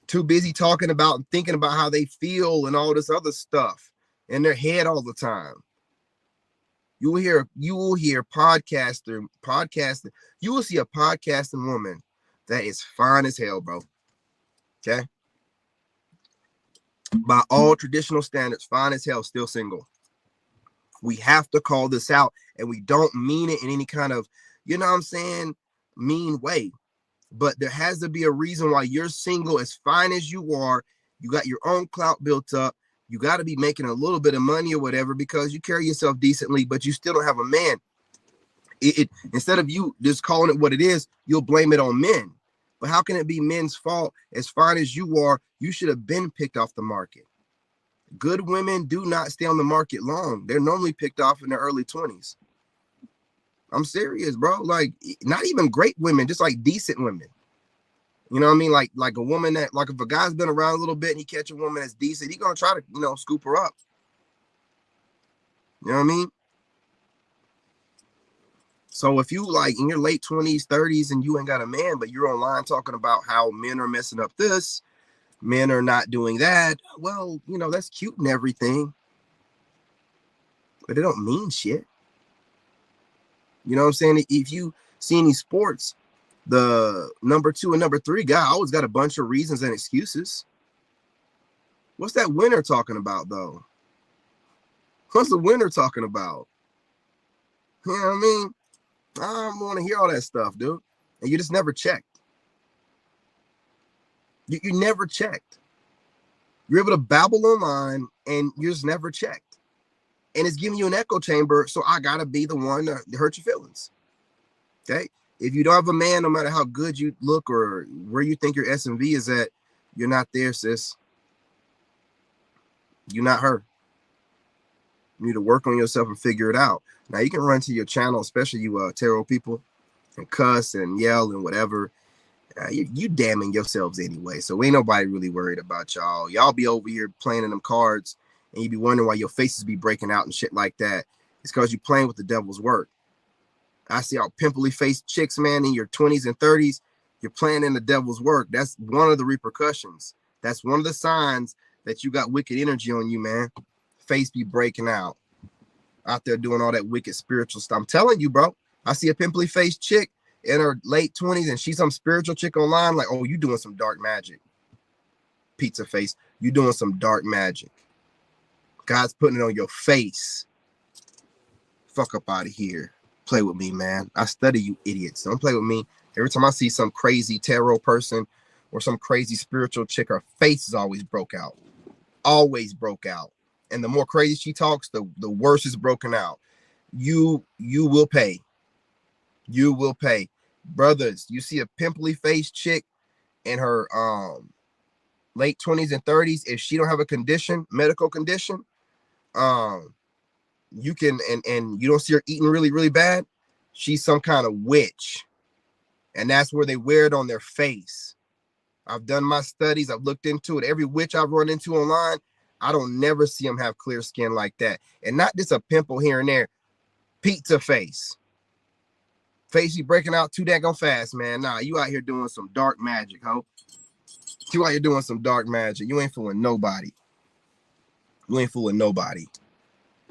Too busy talking about and thinking about how they feel and all this other stuff in their head all the time. You will hear podcasting. You will see a podcasting woman that is fine as hell, bro. Okay. By all traditional standards, fine as hell, still single. We have to call this out, and we don't mean it in any kind of, you know what I'm saying, mean way. But there has to be a reason why you're single, as fine as you are. You got your own clout built up. You got to be making a little bit of money or whatever because you carry yourself decently, but you still don't have a man. Instead of you just calling it what it is, you'll blame it on men. But how can it be men's fault? As fine as you are, you should have been picked off the market. Good women do not stay on the market long. They're normally picked off in their early 20s. I'm serious, bro. Like, not even great women, just like decent women. You know what I mean? Like a woman that, like if a guy's been around a little bit and he catch a woman that's decent, he gonna try to, scoop her up. You know what I mean? So if you like in your late 20s, 30s, and you ain't got a man, but you're online talking about how men are messing up this, men are not doing that, well, that's cute and everything, but it don't mean shit. You know what I'm saying? If you see any sports, the number 2 and number 3 guy always got a bunch of reasons and excuses. What's that winner talking about, though? What's the winner talking about? You know what I mean? I don't want to hear all that stuff, dude. And you just never checked. You never checked. You're able to babble online and you just never checked. And it's giving you an echo chamber, so I got to be the one to hurt your feelings. Okay? If you don't have a man, no matter how good you look or where you think your SMV is at, you're not there, sis. You're not her. You need to work on yourself and figure it out. Now, you can run to your channel, especially you tarot people, and cuss and yell and whatever, you damning yourselves anyway. So ain't nobody really worried about y'all. Y'all be over here playing in them cards, and you be wondering why your faces be breaking out and shit like that. It's because you playing with the devil's work. I see all pimply faced chicks, man, in your 20s and 30s. You're playing in the devil's work. That's one of the repercussions. That's one of the signs that you got wicked energy on you, man. Face be breaking out there doing all that wicked spiritual stuff. I'm telling you, bro. I see a pimply faced chick in her late 20s and she's some spiritual chick online. Like, oh, you doing some dark magic. Pizza face. You doing some dark magic. God's putting it on your face. Fuck up out of here. Play with me, man. I study you idiots. Don't play with me. Every time I see some crazy tarot person or some crazy spiritual chick, her face is always broke out. Always broke out. And the more crazy she talks, the worse it's broken out. You will pay. You will pay. Brothers, you see a pimply faced chick in her late 20s and 30s, if she don't have a condition, medical condition, you can, and you don't see her eating really, really bad, she's some kind of witch. And that's where they wear it on their face. I've done my studies. I've looked into it. Every witch I've run into online, I don't never see them have clear skin like that. And not just a pimple here and there. Pizza face. Face you breaking out too daggone fast, man. Nah, you out here doing some dark magic, ho. You out here doing some dark magic. You ain't fooling nobody. You ain't fooling nobody.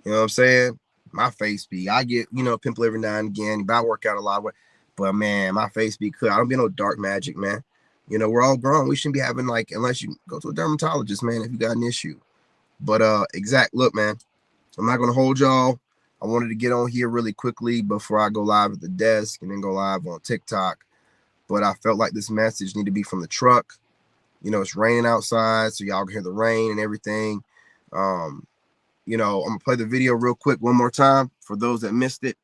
You know what I'm saying? My face be, I get, pimple every now and again, but I work out a lot. But man, my face be clear. I don't be no dark magic, man. We're all grown. We shouldn't be having unless you go to a dermatologist, man, if you got an issue. But look, man, I'm not gonna hold y'all. I wanted to get on here really quickly before I go live at the desk and then go live on TikTok. But I felt like this message needed to be from the truck. It's raining outside, so y'all can hear the rain and everything. I'm gonna play the video real quick one more time for those that missed it.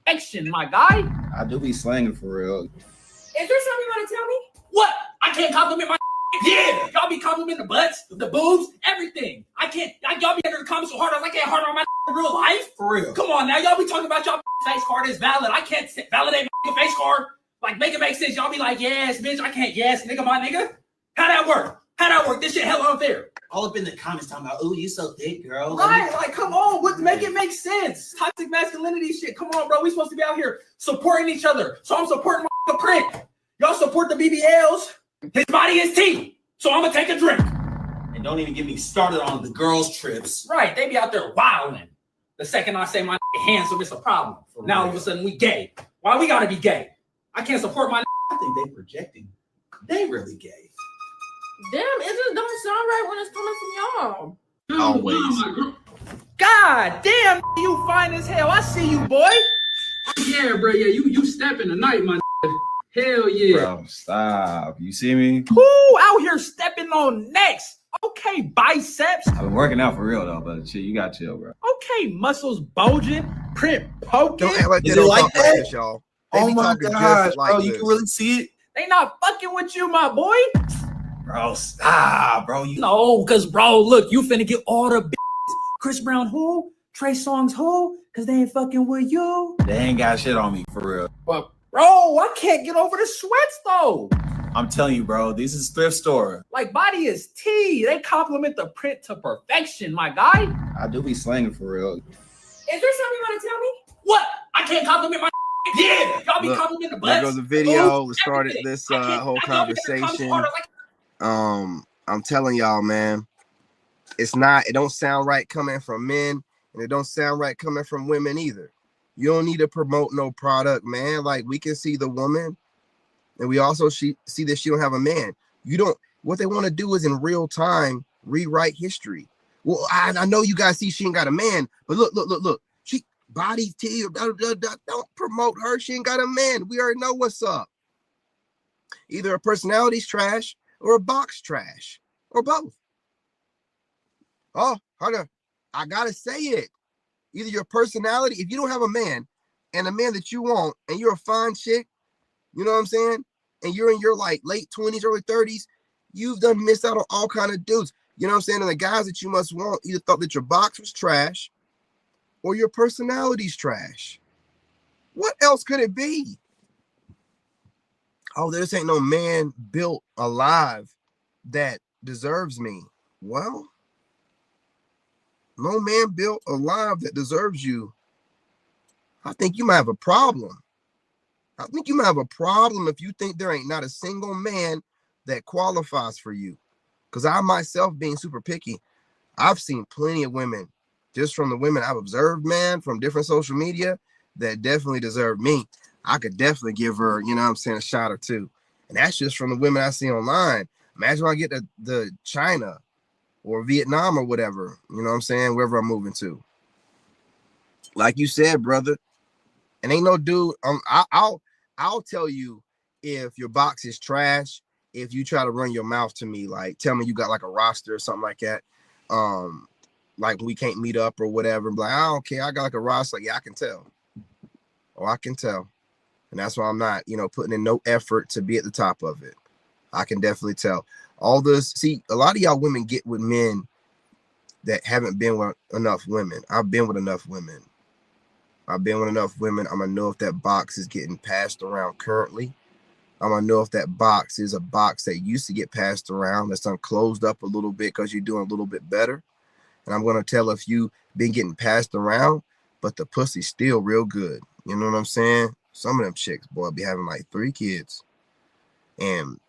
Action, my guy. I do be slanging for real. Is there something you want to tell me? What? I can't compliment my yeah. Y'all be complimenting the butts, the boobs, everything. I can't. Y'all be under the comments so hard. I can't hard on my real life. For real. Come on now. Y'all be talking about y'all face card is valid. I can't validate my face card. Make it make sense. Y'all be like, yes, bitch. I can't. Yes, nigga, my nigga. How that work? This shit hella unfair. All up in the comments talking about, oh, you so thick, girl. Right, come on, make it make sense. Toxic masculinity shit. Come on, bro. We supposed to be out here supporting each other. So I'm supporting my print. Y'all support the BBLs. His body is tea. So I'm gonna take a drink. And don't even get me started on the girls' trips. Right, they be out there wilding. The second I say my handsome, it's a problem. Now all of a sudden we gay. Why we gotta be gay? I can't support my I think they projecting. They really gay. Damn, it just don't sound right when it's coming from y'all. Always. God damn, you fine as hell. I see you, boy. Yeah, bro. Yeah, you stepping tonight, my. Hell yeah. Bro, stop. You see me? Who out here stepping on necks? Okay, biceps. I've been working out for real though, but shit, you got chill, bro. Okay, muscles bulging, print poking. Don't act like Is they it don't like talk like that? this, y'all. They Oh be my talking gosh, just like bro, you this. can really see it. They not fucking with you, my boy. Bro, stop, bro. No, cause bro, look, you finna get all the Chris Brown who? Trey Songz who? Cause they ain't fucking with you. They ain't got shit on me for real. But bro, I can't get over the sweats though. I'm telling you, bro, this is thrift store. Like body is tea. They compliment the print to perfection, my guy. I do be slanging for real. Is there something you want to tell me? What? I can't compliment my yeah. Y'all be Look, complimenting the There butts. goes the video. boobs, We started everything. this I can't- whole y'all be in the comments conversation. harder, I'm telling y'all, man, it don't sound right coming from men, and it don't sound right coming from women either. You don't need to promote no product, man. Like, we can see the woman, and we also see that she don't have a man. What they want to do is in real time rewrite history. Well, I know you guys see she ain't got a man, but look. She body T, don't promote her. She ain't got a man. We already know what's up. Either a personality's trash or a box trash or both. Oh, Hunter, I gotta say it. Either your personality, if you don't have a man and a man that you want, and you're a fine chick, you know what I'm saying? And you're in your late 20s, early 30s, you've done missed out on all kind of dudes. You know what I'm saying? And the guys that you must want either thought that your box was trash, or your personality's trash. What else could it be? Oh, this ain't no man built alive that deserves me. Well, no man built alive that deserves you. I think you might have a problem. I think you might have a problem if you think there ain't not a single man that qualifies for you. Because I myself, being super picky, I've seen plenty of women, just from the women I've observed, man, from different social media, that definitely deserve me. I could definitely give her, you know what I'm saying, a shot or two. And that's just from the women I see online. Imagine when I get to the China or Vietnam or whatever, you know what I'm saying, wherever I'm moving to. Like you said, brother, and ain't no dude, I'll tell you if your box is trash, if you try to run your mouth to me, like tell me you got like a roster or something like that. Like we can't meet up or whatever. Like, I don't care. I got like a roster. Like, yeah, I can tell. Oh, I can tell. And that's why I'm not, you know, putting in no effort to be at the top of it. I can definitely tell. All this, see, a lot of y'all women get with men that haven't been with enough women. I've been with enough women. I'm gonna know if that box is getting passed around currently. I'm gonna know if that box is a box that used to get passed around that's closed up a little bit because you're doing a little bit better. And I'm gonna tell if you been getting passed around, but the pussy's still real good. You know what I'm saying? Some of them chicks, boy, be having like 3 kids and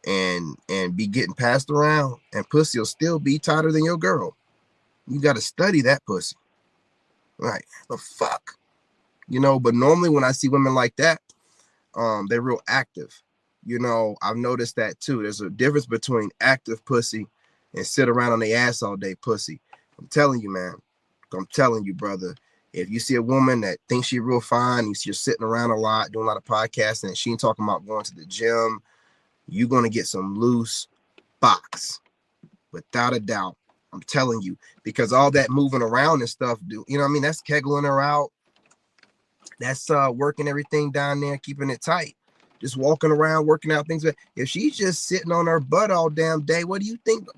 be getting passed around, and pussy will still be tighter than your girl. You got to study that pussy. Right? The fuck? You know, but normally when I see women like that, they're real active. You know, I've noticed that too. There's a difference between active pussy and sit around on their ass all day pussy. I'm telling you, man. I'm telling you, brother. If you see a woman that thinks she's real fine, and she's sitting around a lot, doing a lot of podcasting, and she ain't talking about going to the gym, you're going to get some loose box. Without a doubt. I'm telling you. Because all that moving around and stuff, you know what I mean? That's kegling her out. That's working everything down there, keeping it tight. Just walking around, working out things. If she's just sitting on her butt all damn day, what do you think?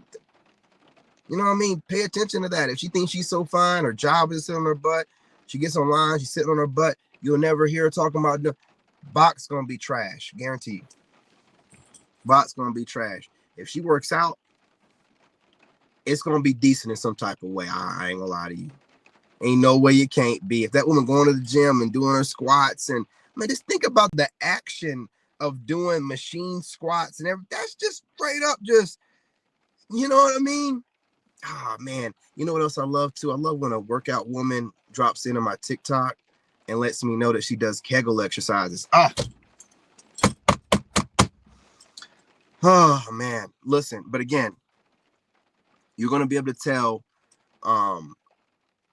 You know what I mean? Pay attention to that. If she thinks she's so fine, her job is sitting on her butt, she gets online, she's sitting on her butt, you'll never hear her talking about the box gonna be trash, guaranteed. Box gonna be trash. If she works out, it's gonna be decent in some type of way. I ain't gonna lie to you. Ain't no way it can't be. If that woman going to the gym and doing her squats, and man, just think about the action of doing machine squats and everything. That's just straight up, just, you know what I mean? Ah, man. You know what else I love too? I love when a workout woman drops into my TikTok and lets me know that she does Kegel exercises. Oh man. Listen, but again, you're gonna be able to tell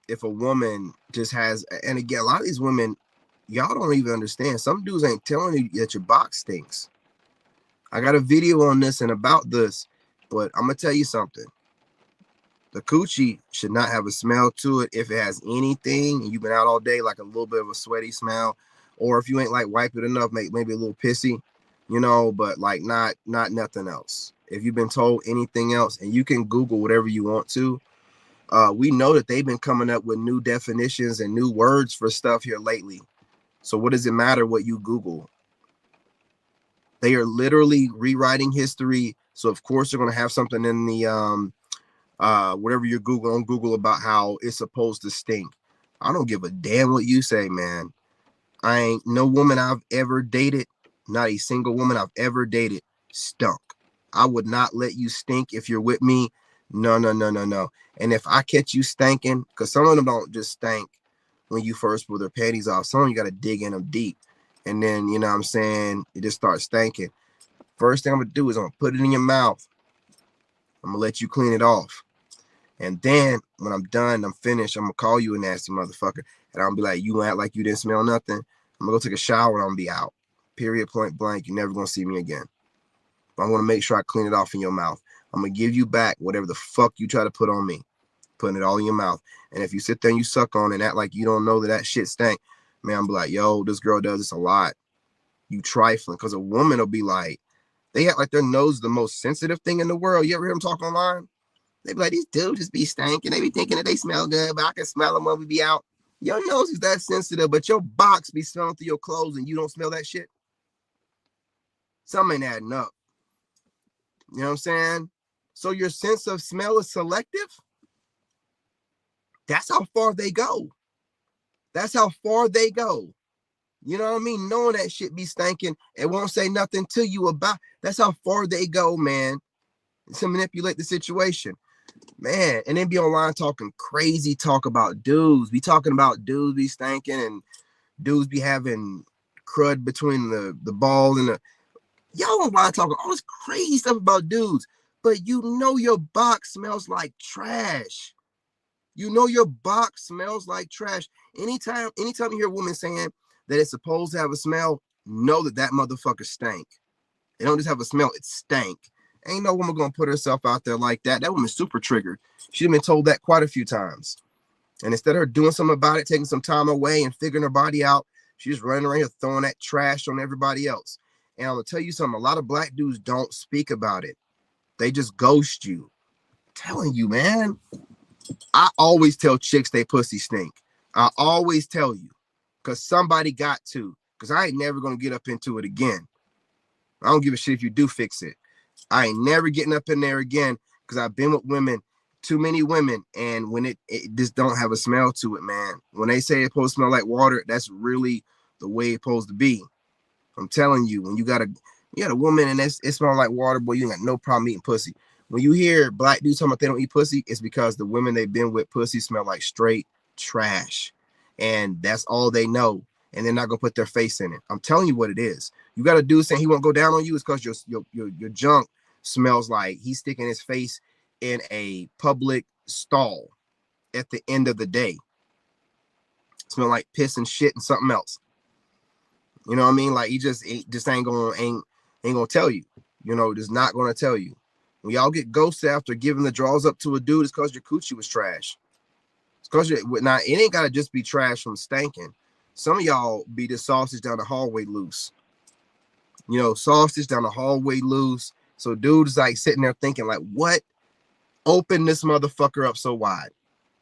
if a woman just has, and again, a lot of these women, y'all don't even understand. Some dudes ain't telling you that your box stinks. I got a video on this and about this, but I'm gonna tell you something. The coochie should not have a smell to it. If it has anything and you've been out all day, like a little bit of a sweaty smell, or if you ain't like wipe it enough, maybe a little pissy, you know, but like not nothing else. If you've been told anything else, and you can Google whatever you want to, we know that they've been coming up with new definitions and new words for stuff here lately. So what does it matter what you Google? They are literally rewriting history. So of course they're going to have something in the whatever you Google on Google about how it's supposed to stink. I don't give a damn what you say, man. I ain't no woman I've ever dated, not a single woman I've ever dated stunk. I would not let you stink if you're with me. No. And if I catch you stinking, because some of them don't just stink when you first pull their panties off. Some of them you got to dig in them deep. And then, you know what I'm saying, it just starts stinking. First thing I'm going to do is I'm going to put it in your mouth. I'm going to let you clean it off. And then when I'm done, I'm finished, I'm going to call you a nasty motherfucker. And I'm going to be like, you act like you didn't smell nothing. I'm going to go take a shower and I'm going to be out. Period, point blank. You're never going to see me again. But I'm going to make sure I clean it off in your mouth. I'm going to give you back whatever the fuck you try to put on me. Putting it all in your mouth. And if you sit there and you suck on it and act like you don't know that shit stank, man, I'm be like, yo, this girl does this a lot. You trifling. Because a woman will be like, they act like their nose is the most sensitive thing in the world. You ever hear them talk online? They be like, these dudes just be stinking. They be thinking that they smell good, but I can smell them when we be out. Your nose is that sensitive, but your box be smelling through your clothes and you don't smell that shit. Something ain't adding up. You know what I'm saying? So your sense of smell is selective. That's how far they go. That's how far they go. You know what I mean? Knowing that shit be stinking and won't say nothing to you about. That's how far they go, man, to manipulate the situation. Man, and then be online talking crazy talk about dudes. Be talking about dudes be stinking and dudes be having crud between the ball and the. Y'all online talking all this crazy stuff about dudes, but you know your box smells like trash. You know your box smells like trash. Anytime you hear a woman saying that it's supposed to have a smell, know that motherfucker stank. It don't just have a smell, it stank. Ain't no woman gonna put herself out there like that. That woman's super triggered. She's been told that quite a few times. And instead of her doing something about it, taking some time away and figuring her body out, she's running around here throwing that trash on everybody else. And I'm gonna tell you something, a lot of black dudes don't speak about it. They just ghost you. I'm telling you, man. I always tell chicks they pussy stink. I always tell you. Because somebody got to. Because I ain't never gonna get up into it again. I don't give a shit if you do fix it. I ain't never getting up in there again because I've been with women, too many women, and when it just don't have a smell to it, man. When they say it's supposed to smell like water, that's really the way it's supposed to be. I'm telling you, when you got a woman and it smells like water, boy, you ain't got no problem eating pussy. When you hear black dudes talking about they don't eat pussy, it's because the women they've been with pussy smell like straight trash. And that's all they know. And they're not gonna put their face in it. I'm telling you what it is. You got a dude saying he won't go down on you, it's because your junk smells like he's sticking his face in a public stall at the end of the day. Smell like piss and shit and something else. You know what I mean? Like he just ain't gonna tell you. You know, just not gonna tell you. When y'all get ghosted after giving the draws up to a dude, it's because your coochie was trash. It's because now it ain't gotta just be trash from stanking. Some of y'all be the sausage down the hallway loose. You know, sausage down the hallway loose. So dude's like sitting there thinking like, what? Open this motherfucker up so wide.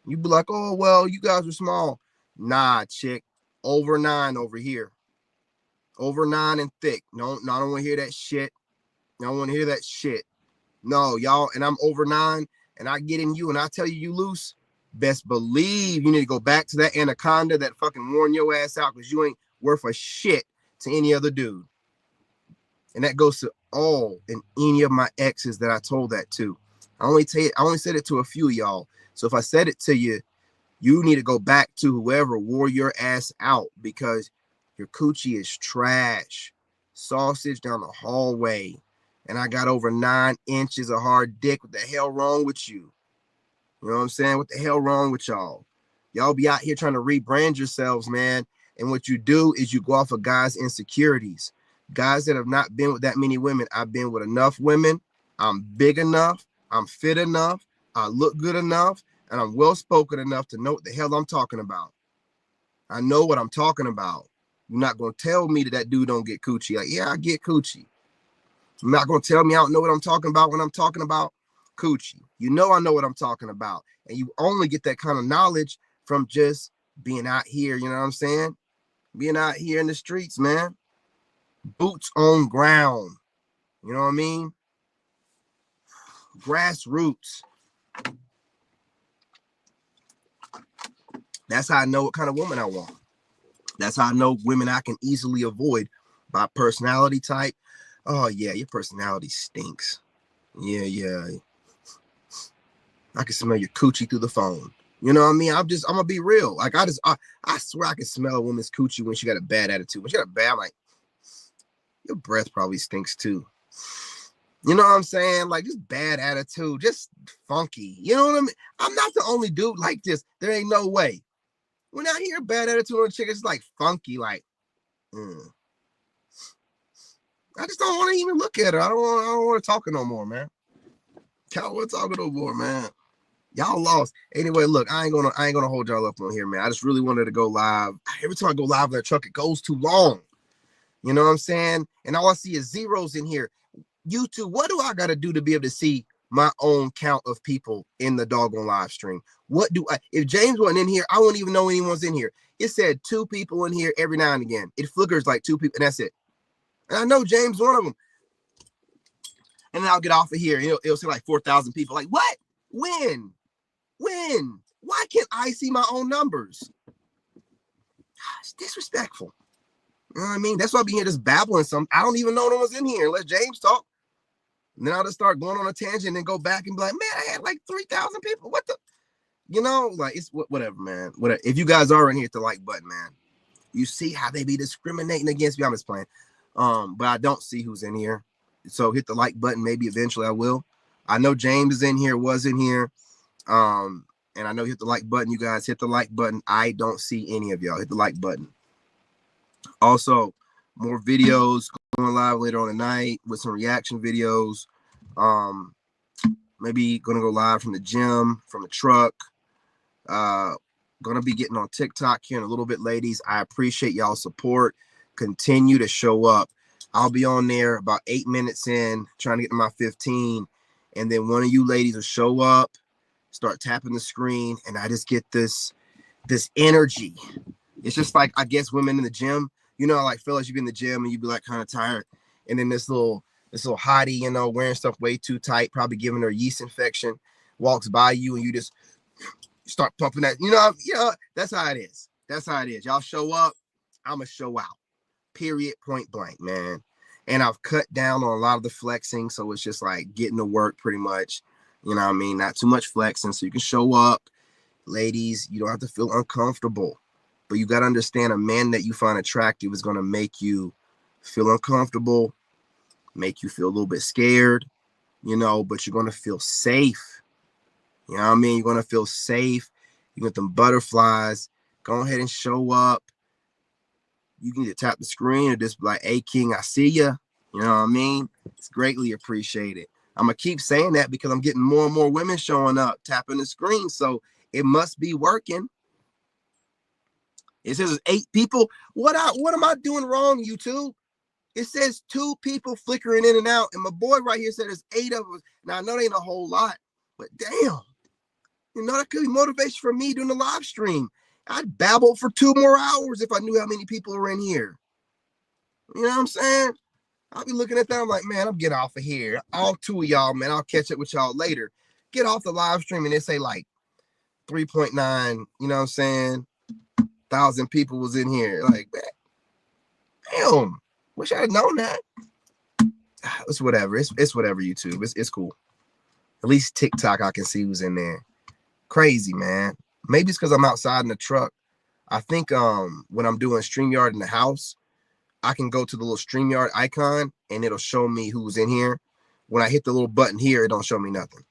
You be like, oh, well, you guys are small. Nah, chick. Over 9 over here. Over 9 and thick. No, I don't want to hear that shit. I don't want to hear that shit. No, y'all, and I'm over 9 and I get in you and I tell you loose. Best believe you need to go back to that anaconda that fucking worn your ass out because you ain't worth a shit to any other dude. And that goes to all and any of my exes that I told that to. I only said it to a few of y'all. So if I said it to you, you need to go back to whoever wore your ass out because your coochie is trash. Sausage down the hallway. And I got over 9 inches of hard dick. What the hell wrong with you? You know what I'm saying? What the hell wrong with y'all? Y'all be out here trying to rebrand yourselves, man. And what you do is you go off of guys' insecurities. Guys that have not been with that many women. I've been with enough women. I'm big enough. I'm fit enough. I look good enough. And I'm well-spoken enough to know what the hell I'm talking about. I know what I'm talking about. You're not going to tell me that dude don't get coochie. Like, yeah, I get coochie. You're not going to tell me I don't know what I'm talking about when I'm talking about coochie. You know I know what I'm talking about. And you only get that kind of knowledge from just being out here, you know what I'm saying? Being out here in the streets, man. Boots on ground. You know what I mean? Grassroots. That's how I know what kind of woman I want. That's how I know women I can easily avoid by personality type. Oh, yeah, your personality stinks. Yeah. I can smell your coochie through the phone. You know what I mean? I'm gonna be real. Like I swear I can smell a woman's coochie when she got a bad attitude. When she got a bad, I'm like, your breath probably stinks too. You know what I'm saying? Like just bad attitude, just funky. You know what I mean? I'm not the only dude like this. There ain't no way. When I hear bad attitude on a chick, it's like funky, like, I just don't want to even look at her. I don't want to talk no more, man. I don't want to talk no more, man. Y'all lost. Anyway, look, I ain't gonna hold y'all up on here, man. I just really wanted to go live. Every time I go live in that truck, it goes too long. You know what I'm saying? And all I see is zeros in here. YouTube, what do I gotta do to be able to see my own count of people in the doggone live stream. What do I, if James wasn't in here, I wouldn't even know anyone's in here. It said 2 people in here every now and again. It flickers like 2 people, and that's it. And I know James one of them. And then I'll get off of here. It'll say like 4,000 people. Like, what? When? Why can't I see my own numbers? It's disrespectful. You know what I mean? That's why I be here just babbling something. I don't even know no one's in here unless James talk. And then I'll just start going on a tangent and go back and be like, man, I had like 3,000 people. What the? You know, like, it's whatever, man. Whatever. If you guys are in here, hit the like button, man. You see how they be discriminating against me. I'm just playing. But I don't see who's in here. So hit the like button. Maybe eventually I will. I know James is in here, was in here. And I know you hit the like button. You guys hit the like button. I don't see any of y'all. Hit the like button. Also, more videos going live later on tonight with some reaction videos. Maybe gonna go live from the gym, from the truck. Gonna be getting on TikTok here in a little bit, ladies. I appreciate y'all's support. Continue to show up. I'll be on there about 8 minutes in, trying to get to my 15. And then one of you ladies will show up, start tapping the screen, and I just get this energy. It's just like, I guess, women in the gym. You know, like, fellas, you be in the gym and you be like kind of tired. And then this little hottie, you know, wearing stuff way too tight, probably giving her a yeast infection, walks by you and you just start pumping that. You know, that's how it is. That's how it is. Y'all show up, I'ma show out. Period, point blank, man. And I've cut down on a lot of the flexing, so it's just like getting to work pretty much. You know what I mean? Not too much flexing, so you can show up. Ladies, you don't have to feel uncomfortable. But you got to understand, a man that you find attractive is going to make you feel uncomfortable, make you feel a little bit scared, you know, but you're going to feel safe. You know what I mean? You're going to feel safe. You get them butterflies. Go ahead and show up. You can either tap the screen or just be like, hey, King, I see ya. You know what I mean? It's greatly appreciated. I'm going to keep saying that because I'm getting more and more women showing up, tapping the screen. So it must be working. It says 8 people. What am I doing wrong, YouTube? It says 2 people flickering in and out. And my boy right here said there's 8 of us. Now, I know it ain't a whole lot, but damn. You know, that could be motivation for me doing the live stream. I'd babble for 2 more hours if I knew how many people were in here. You know what I'm saying? I'll be looking at that. I'm like, man, I'm getting off of here. All 2 of y'all, man. I'll catch up with y'all later. Get off the live stream and they say like 3.9, you know what I'm saying? 1,000 people was in here. Like, man, damn. Wish I had known that. It's whatever. It's whatever, YouTube. It's cool. At least TikTok, I can see who's in there. Crazy, man. Maybe it's because I'm outside in the truck. I think when I'm doing StreamYard in the house, I can go to the little StreamYard icon and it'll show me who's in here. When I hit the little button here, it don't show me nothing.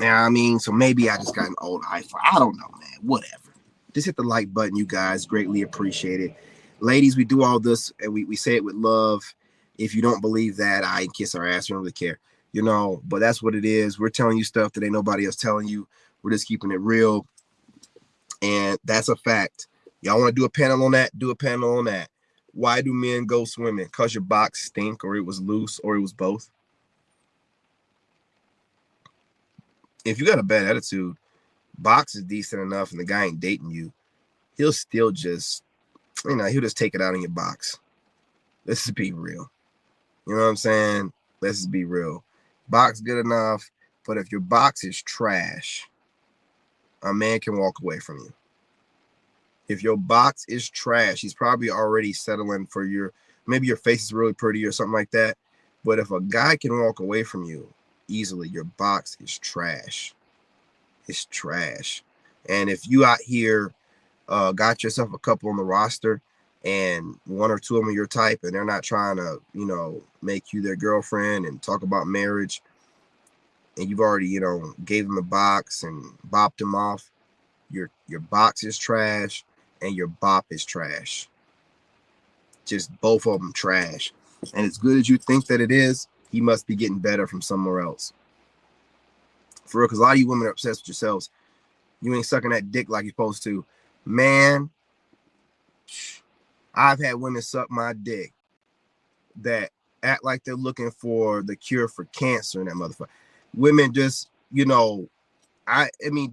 Yeah, I mean, so maybe I just got an old iPhone. I don't know, man. Whatever. Just hit the like button, you guys. Greatly appreciate it. Ladies, we do all this and we say it with love. If you don't believe that, I kiss our ass. We don't really care. You know, but that's what it is. We're telling you stuff that ain't nobody else telling you. We're just keeping it real. And that's a fact. Y'all want to do a panel on that? Do a panel on that. Why do men go swimming? Because your box stink, or it was loose, or it was both. If you got a bad attitude, box is decent enough and the guy ain't dating you, he'll still just, you know, he'll just take it out in your box. Let's just be real. You know what I'm saying? Let's just be real. Box good enough, but if your box is trash, a man can walk away from you. If your box is trash, he's probably already settling for maybe your face is really pretty or something like that. But if a guy can walk away from you easily, your box is trash. It's trash. And if you out here got yourself a couple on the roster and 1 or 2 of them are your type and they're not trying to, you know, make you their girlfriend and talk about marriage, and you've already, you know, gave them the box and bopped them off, your box is trash and your bop is trash. Just both of them trash. And as good as you think that it is, he must be getting better from somewhere else. For real, because a lot of you women are obsessed with yourselves. You ain't sucking that dick like you're supposed to. Man, I've had women suck my dick that act like they're looking for the cure for cancer in that motherfucker. Women just, I mean,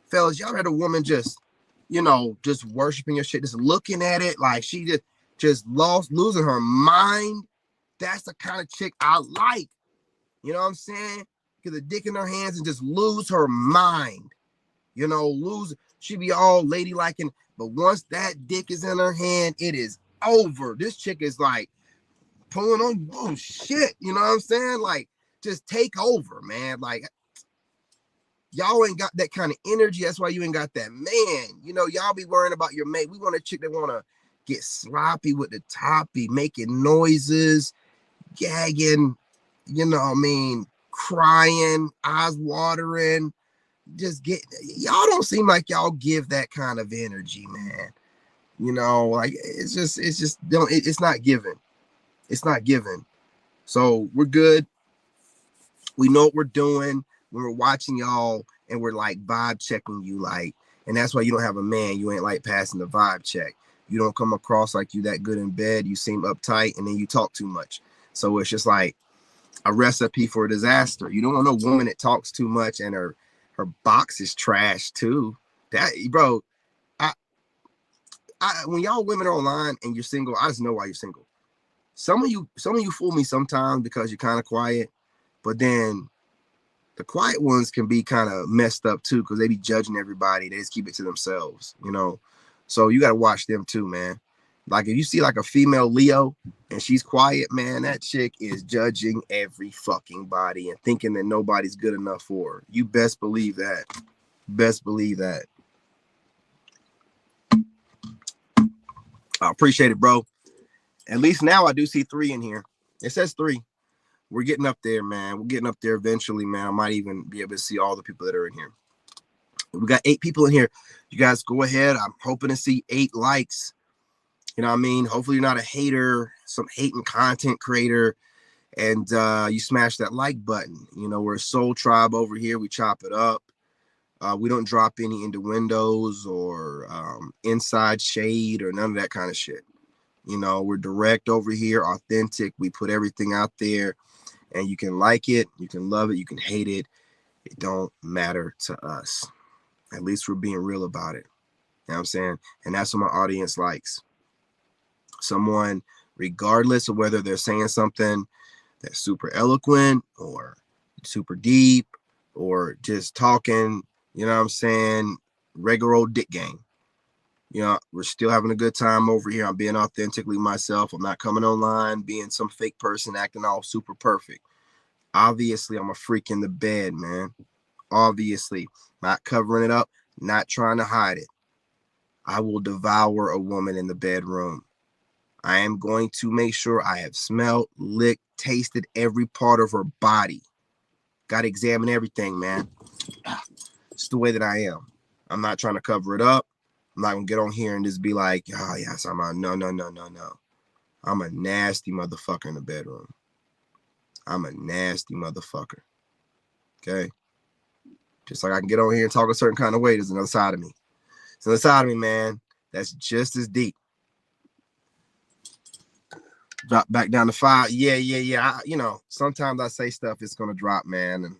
fellas, y'all had a woman just, just worshiping your shit, just looking at it like she just losing her mind. That's the kind of chick I like. You know what I'm saying? Get a dick in her hands and just lose her mind. She be all ladylike, but once that dick is in her hand, it is over. This chick is like pulling on, oh shit, you know what I'm saying? Like, just take over, man. Like, y'all ain't got that kind of energy. That's why you ain't got that man. Y'all be worrying about your mate. We want a chick that want to get sloppy with the toppy, making noises, gagging, crying, eyes watering. Y'all don't seem like y'all give that kind of energy, man. Like it's not given. It's not given. So we're good. We know what we're doing when we're watching y'all, and we're like vibe checking you, and that's why you don't have a man. You ain't like passing the vibe check. You don't come across like you that good in bed. You seem uptight, and then you talk too much. So it's just like a recipe for a disaster. You don't want no woman that talks too much and her box is trash too. That, bro, I when y'all women are online and you're single, I just know why you're single. Some of you fool me sometimes because you're kind of quiet, but then the quiet ones can be kind of messed up too because they be judging everybody. They just keep it to themselves, So you got to watch them too, man. Like if you see like a female Leo and she's quiet, man, that chick is judging every fucking body and thinking that nobody's good enough for her. You best believe that. Best believe that. I appreciate it, bro. At least now I do see 3 in here. It says 3. We're getting up there, man. We're getting up there eventually, man. I might even be able to see all the people that are in here. We got 8 people in here. You guys go ahead. I'm hoping to see 8 likes. You know what I mean? Hopefully you're not a hater, some hating content creator, and you smash that like button. We're a soul tribe over here. We chop it up. We don't drop any innuendos or inside shade or none of that kind of shit. We're direct over here, authentic. We put everything out there, and you can like it, you can love it, you can hate it. It don't matter to us. At least we're being real about it. You know what I'm saying? And that's what my audience likes. Someone, regardless of whether they're saying something that's super eloquent or super deep or just talking, you know what I'm saying, regular old dick game. We're still having a good time over here. I'm being authentically myself. I'm not coming online being some fake person acting all super perfect. Obviously, I'm a freak in the bed, man. Obviously, not covering it up, not trying to hide it. I will devour a woman in the bedroom. I am going to make sure I have smelled, licked, tasted every part of her body. Got to examine everything, man. It's the way that I am. I'm not trying to cover it up. I'm not going to get on here and just be like, oh, yes, no. I'm a nasty motherfucker in the bedroom. I'm a nasty motherfucker. Okay? Just like I can get on here and talk a certain kind of way, there's another side of me. There's another side of me, man. That's just as deep. Drop back down to 5. Yeah. Sometimes I say stuff, it's going to drop, man. And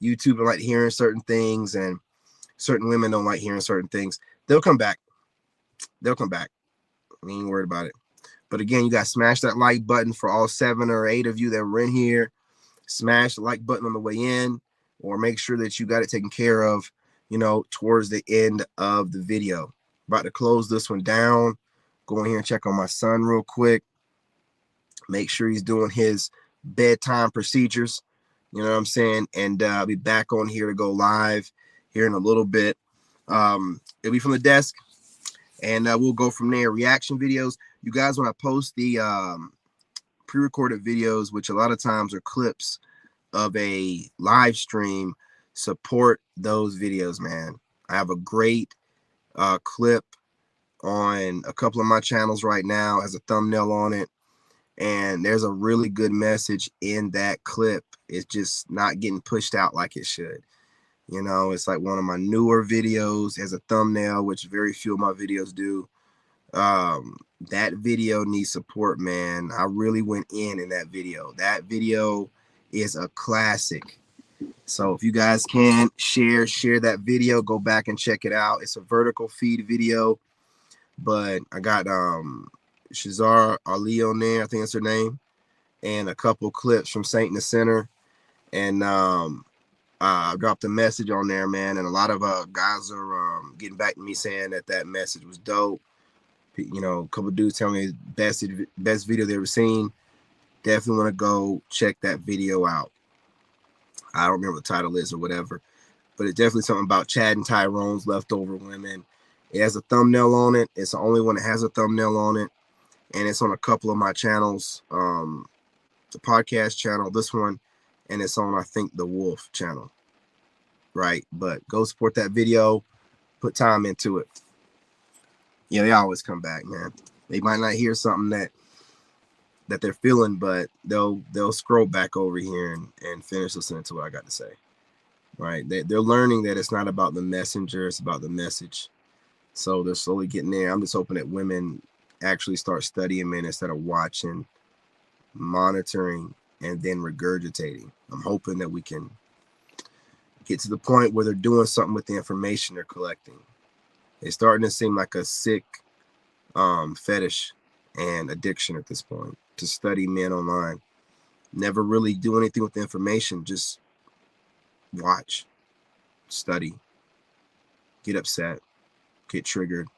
YouTube don't like hearing certain things, and certain women don't like hearing certain things. They'll come back. I ain't worried about it. But again, you got to smash that like button for all 7 or 8 of you that were in here. Smash the like button on the way in, or make sure that you got it taken care of, towards the end of the video. About to close this one down. Go in here and check on my son real quick. Make sure he's doing his bedtime procedures. You know what I'm saying? And I'll be back on here to go live here in a little bit. It'll be from the desk, and we'll go from there. Reaction videos. You guys, when I post the pre-recorded videos, which a lot of times are clips of a live stream, support those videos, man. I have a great clip on a couple of my channels right now, has a thumbnail on it, and there's a really good message in that clip. It's just not getting pushed out like it should. It's like one of my newer videos, has a thumbnail, which very few of my videos do. That video needs support, man. I really went in that video. That video is a classic. So if you guys can share that video, go back and check it out. It's a vertical feed video, but I got Shazar Ali on there, I think that's her name, and a couple clips from Saint in the Center. And I dropped a message on there, man, and a lot of guys are getting back to me saying that message was dope. You know, a couple dudes tell me best video they ever seen. Definitely want to go check that video out. I don't remember what the title is or whatever, but it's definitely something about Chad and Tyrone's leftover women. It has a thumbnail on it. It's the only one that has a thumbnail on it, and it's on a couple of my channels, the podcast channel, this one, and it's on, I think, the Wolf channel, right? But go support that video, put time into it. Yeah, they always come back, man. They might not hear something that they're feeling, but they'll scroll back over here and finish listening to what I got to say. Right? They're learning that it's not about the messenger, it's about the message. So they're slowly getting there. I'm just hoping that women actually start studying men instead of watching, monitoring, and then regurgitating. I'm hoping that we can get to the point where they're doing something with the information they're collecting. It's starting to seem like a sick fetish and addiction at this point to study men online. Never really do anything with the information, just watch, study, get upset, get triggered,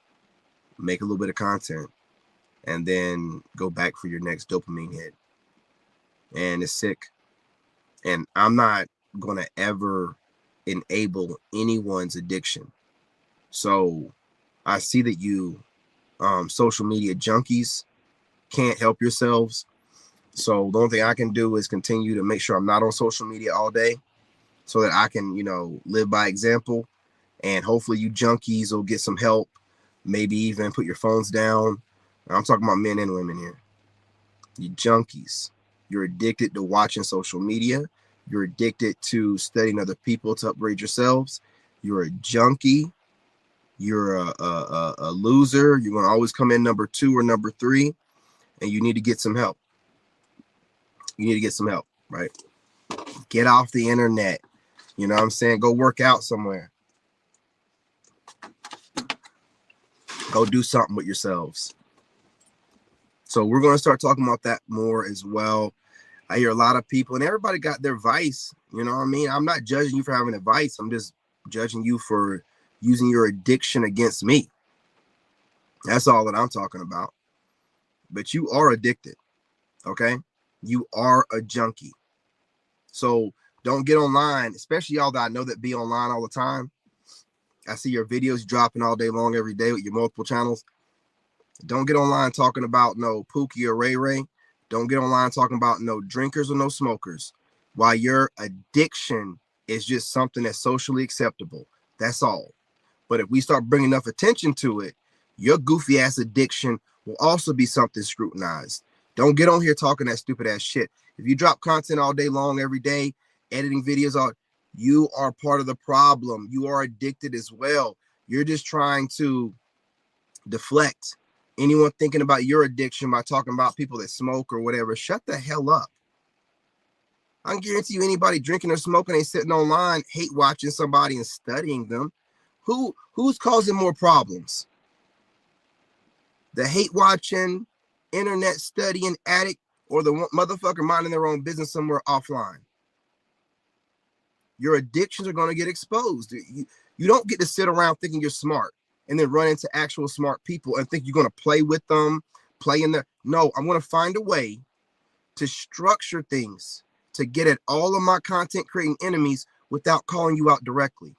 make a little bit of content, and then go back for your next dopamine hit. And it's sick. And I'm not going to ever enable anyone's addiction. So I see that you social media junkies can't help yourselves. So the only thing I can do is continue to make sure I'm not on social media all day so that I can, you know, live by example. And hopefully you junkies will get some help. Maybe even put your phones down. I'm talking about men and women here. You junkies. You're addicted to watching social media. You're addicted to studying other people to upgrade yourselves. You're a junkie. You're a loser. You're going to always come in number 2 or number 3. And you need to get some help. You need to get some help, right? Get off the internet. You know what I'm saying? Go work out somewhere. Go do something with yourselves. So we're going to start talking about that more as well. I hear a lot of people, and everybody got their vice. You know what I mean? I'm not judging you for having a vice. I'm just judging you for using your addiction against me. That's all that I'm talking about. But you are addicted, okay? You are a junkie. So don't get online, especially y'all that I know that be online all the time. I see your videos dropping all day long every day with your multiple channels. Don't get online talking about no Pookie or Ray Ray. Don't get online talking about no drinkers or no smokers. While your addiction is just something that's socially acceptable. That's all. But if we start bringing enough attention to it, your goofy ass addiction will also be something scrutinized. Don't get on here talking that stupid ass shit. If you drop content all day long, every day, editing videos out, you are part of the problem. You are addicted as well. You're just trying to deflect anyone thinking about your addiction by talking about people that smoke or whatever. Shut the hell up. I can guarantee you anybody drinking or smoking ain't sitting online hate watching somebody and studying them. Who's causing more problems? The hate watching, internet studying addict, or the motherfucker minding their own business somewhere offline? Your addictions are going to get exposed. You don't get to sit around thinking you're smart and then run into actual smart people and think you're going to play with them, play in there. No, I'm going to find a way to structure things to get at all of my content creating enemies without calling you out directly.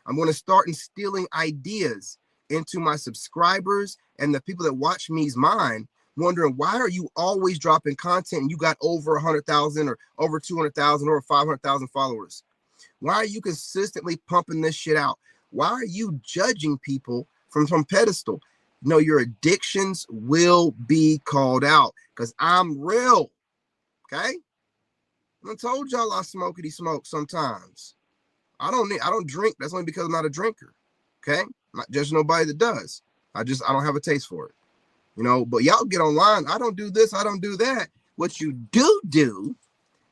I'm going to start instilling ideas into my subscribers and the people that watch me's mind, wondering why are you always dropping content and you got over 100,000 or over 200,000 or 500,000 followers? Why are you consistently pumping this shit out? Why are you judging people from some pedestal? No, your addictions will be called out because I'm real. Okay? I told y'all I smokety smoke sometimes. I don't drink. That's only because I'm not a drinker. Okay? I'm not judging nobody that does. I don't have a taste for it. you know, but y'all get online. I don't do this. I don't do that. What you do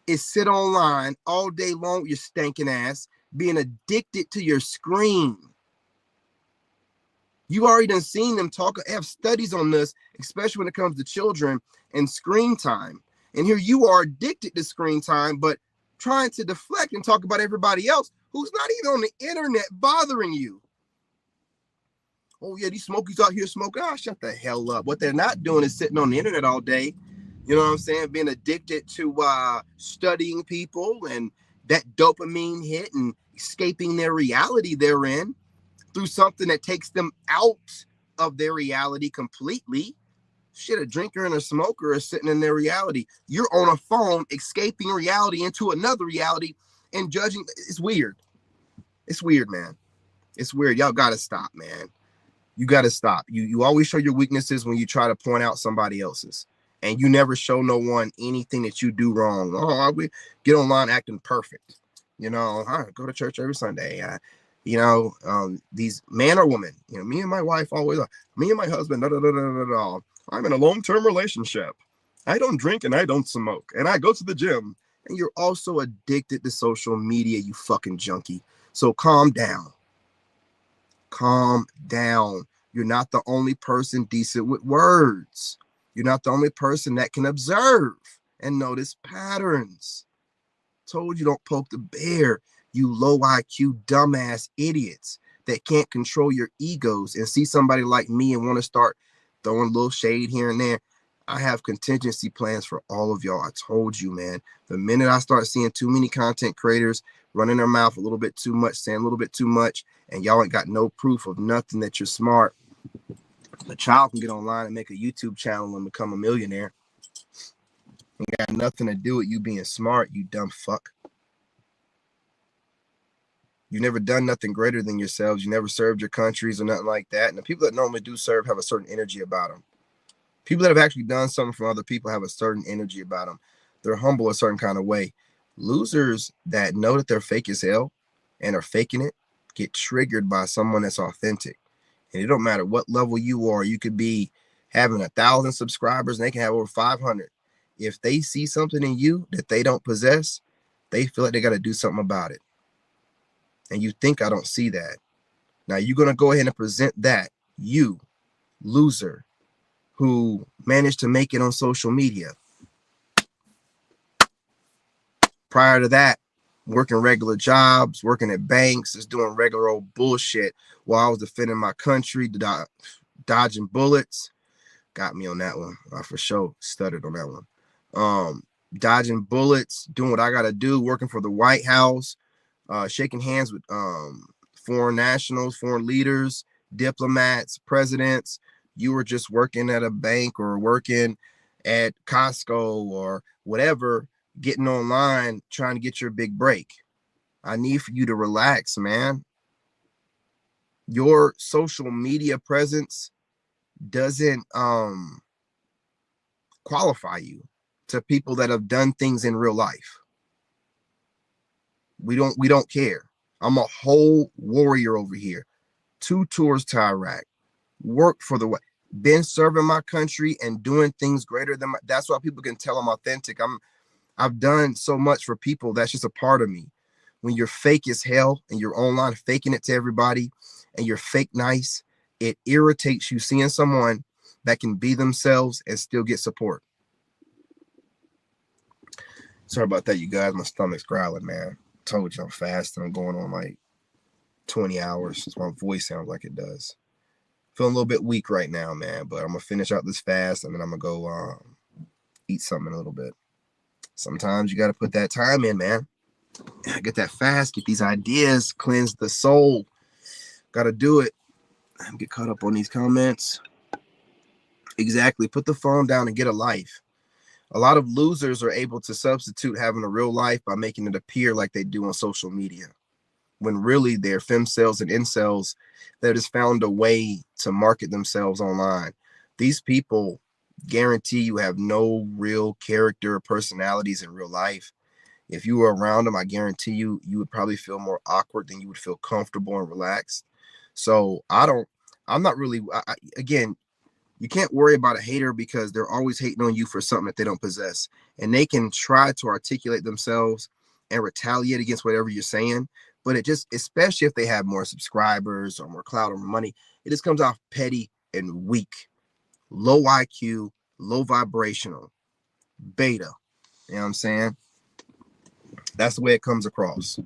is sit online all day long with your stinking ass, being addicted to your screen. You already done seen them talk, have studies on this, especially when it comes to children and screen time. And here you are addicted to screen time, but trying to deflect and talk about everybody else who's not even on the internet bothering you. Oh yeah, these smokies out here smoking. Ah, shut the hell up. What they're not doing is sitting on the internet all day. You know what I'm saying? Being addicted to studying people and that dopamine hit and escaping their reality they're in through something that takes them out of their reality completely. Shit, a drinker and a smoker are sitting in their reality. You're on a phone escaping reality into another reality and judging. It's weird. It's weird, man. It's weird. Y'all gotta stop, man. You gotta stop. You always show your weaknesses when you try to point out somebody else's. And you never show no one anything that you do wrong. Oh, we get online acting perfect. You know, I go to church every Sunday. You know, these man or woman, you know, me and my wife always, me and my husband, da, da, da, da, da, da. I'm in a long-term relationship. I don't drink and I don't smoke. And I go to the gym. And you're also addicted to social media, you fucking junkie. So calm down. Calm down. You're not the only person decent with words. You're not the only person that can observe and notice patterns. Told you don't poke the bear, you low IQ dumbass idiots that can't control your egos and see somebody like me and want to start throwing a little shade here and there. I have contingency plans for all of y'all. I told you, man. The minute I start seeing too many content creators running their mouth a little bit too much, saying a little bit too much, and y'all ain't got no proof of nothing that you're smart, a child can get online and make a YouTube channel and become a millionaire. Ain't got nothing to do with you being smart, you dumb fuck. You never done nothing greater than yourselves. You never served your countries or nothing like that. And the people that normally do serve have a certain energy about them. People that have actually done something for other people have a certain energy about them. They're humble a certain kind of way. Losers that know that they're fake as hell and are faking it get triggered by someone that's authentic. And it don't matter what level you are. You could be having 1,000 subscribers and they can have over 500. If they see something in you that they don't possess, they feel like they got to do something about it. And you think I don't see that. Now you're going to go ahead and present that, you loser who managed to make it on social media. Prior to that, working regular jobs, working at banks, just doing regular old bullshit while I was defending my country, dodging bullets. Got me on that one. I for sure stuttered on that one. Dodging bullets, doing what I got to do, working for the White House, shaking hands with foreign nationals, foreign leaders, diplomats, presidents. You were just working at a bank or working at Costco or whatever, getting online, trying to get your big break. I need for you to relax, man. Your social media presence doesn't qualify you to people that have done things in real life. We don't care. I'm a whole warrior over here. 2 tours to Iraq. Work for the been serving my country and doing things greater than that's why people can tell I'm authentic. I've done so much for people. That's just a part of me. When you're fake as hell and you're online faking it to everybody and you're fake nice, it irritates you seeing someone that can be themselves and still get support. Sorry about that, you guys. My stomach's growling, man. Told you I'm fasting. I'm going on like 20 hours. That's why my voice sounds like it does. Feeling a little bit weak right now, man, but I'm gonna finish out this fast and then I'm gonna go eat something in a little bit. Sometimes you got to put that time in, man. Get that fast, get these ideas, cleanse the soul. Got to do it. Get caught up on these comments. Exactly. Put the phone down and get a life. A lot of losers are able to substitute having a real life by making it appear like they do on social media, when really they're Fim-cells and incels that has found a way to market themselves online. These people guarantee you have no real character or personalities in real life. If you were around them, I guarantee you would probably feel more awkward than you would feel comfortable and relaxed. So I'm not really, again, You can't worry about a hater because they're always hating on you for something that they don't possess. And they can try to articulate themselves and retaliate against whatever you're saying. But it just, especially if they have more subscribers or more clout or more money, it just comes off petty and weak, low IQ, low vibrational, beta. You know what I'm saying? That's the way it comes across.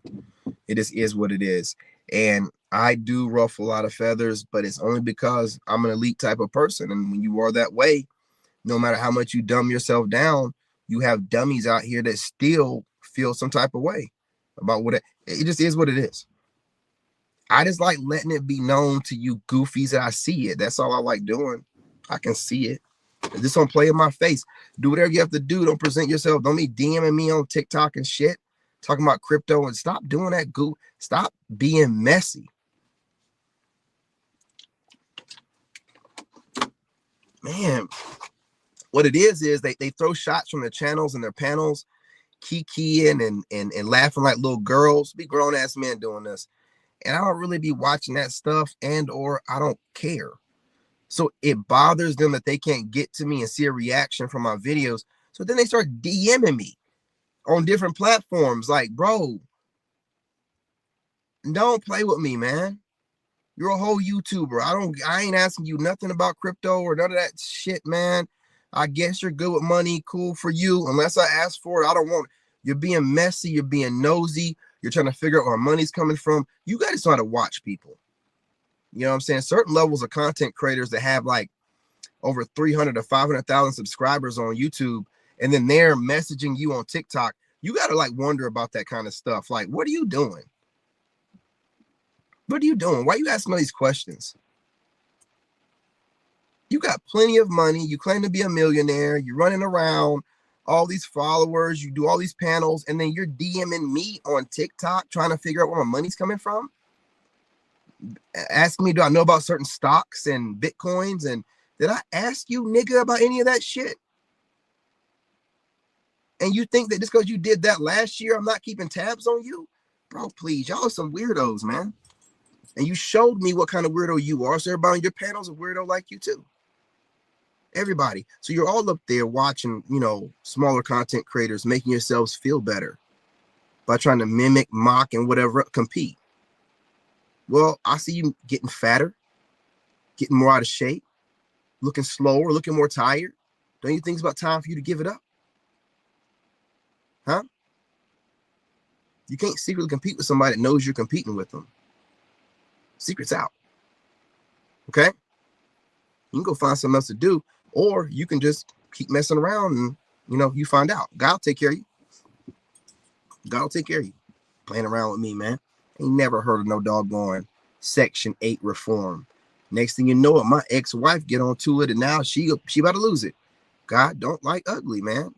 It just is what it is. And I do ruffle a lot of feathers, but it's only because I'm an elite type of person. And when you are that way, no matter how much you dumb yourself down, you have dummies out here that still feel some type of way about what it just is what it is. I just like letting it be known to you goofies that I see it. That's all I like doing. I can see it. Just don't play in my face. Do whatever you have to do. Don't present yourself. Don't be DMing me on TikTok and shit, talking about crypto, and stop doing that goof. Stop being messy. Man, what it is they throw shots from their channels and their panels, kikiing and laughing like little girls. Be grown ass men doing this. And I don't really be watching that stuff, and or I don't care. So it bothers them that they can't get to me and see a reaction from my videos. So then they start DMing me on different platforms. Like, bro, don't play with me, man. You're a whole YouTuber. I ain't asking you nothing about crypto or none of that shit, man. I guess you're good with money. Cool for you. Unless I ask for it, I don't want it. You're being messy. You're being nosy. You're trying to figure out where money's coming from. You got to know how to watch people. You know what I'm saying? Certain levels of content creators that have like over 300 to 500,000 subscribers on YouTube, and then they're messaging you on TikTok. You got to like wonder about that kind of stuff. Like, what are you doing? What are you doing? Why are you asking all these questions? You got plenty of money. You claim to be a millionaire. You're running around, all these followers. You do all these panels, and then you're DMing me on TikTok trying to figure out where my money's coming from. Asking me, do I know about certain stocks and Bitcoins? And did I ask you, nigga, about any of that shit? And you think that just because you did that last year, I'm not keeping tabs on you? Bro, please, y'all are some weirdos, man. And you showed me what kind of weirdo you are. So everybody on your panel's a weirdo like you too. Everybody. So you're all up there watching, you know, smaller content creators making yourselves feel better by trying to mimic, mock, and whatever, compete. Well, I see you getting fatter, getting more out of shape, looking slower, looking more tired. Don't you think it's about time for you to give it up? Huh? You can't secretly compete with somebody that knows you're competing with them. Secret's out. Okay? You can go find something else to do, or you can just keep messing around and, you know, you find out. God will take care of you. God will take care of you. Playing around with me, man. Ain't never heard of no doggone Section 8 reform. Next thing you know it, my ex-wife get onto it, and now she about to lose it. God don't like ugly, man.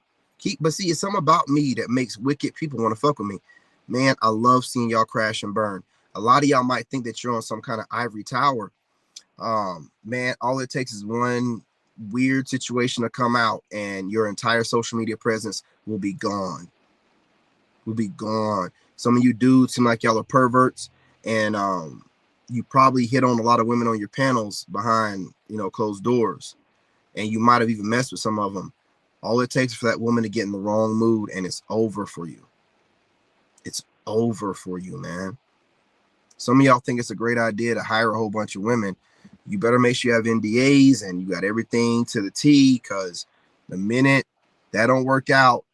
But see, it's something about me that makes wicked people want to fuck with me. Man, I love seeing y'all crash and burn. A lot of y'all might think that you're on some kind of ivory tower. Man, all it takes is one weird situation to come out, and your entire social media presence will be gone. Will be gone. Some of you dudes seem like y'all are perverts, and you probably hit on a lot of women on your panels behind, you know, closed doors, and you might have even messed with some of them. All it takes is for that woman to get in the wrong mood, and it's over for you. It's over for you, man. Some of y'all think it's a great idea to hire a whole bunch of women. You better make sure you have NDAs and you got everything to the T, because the minute that don't work out,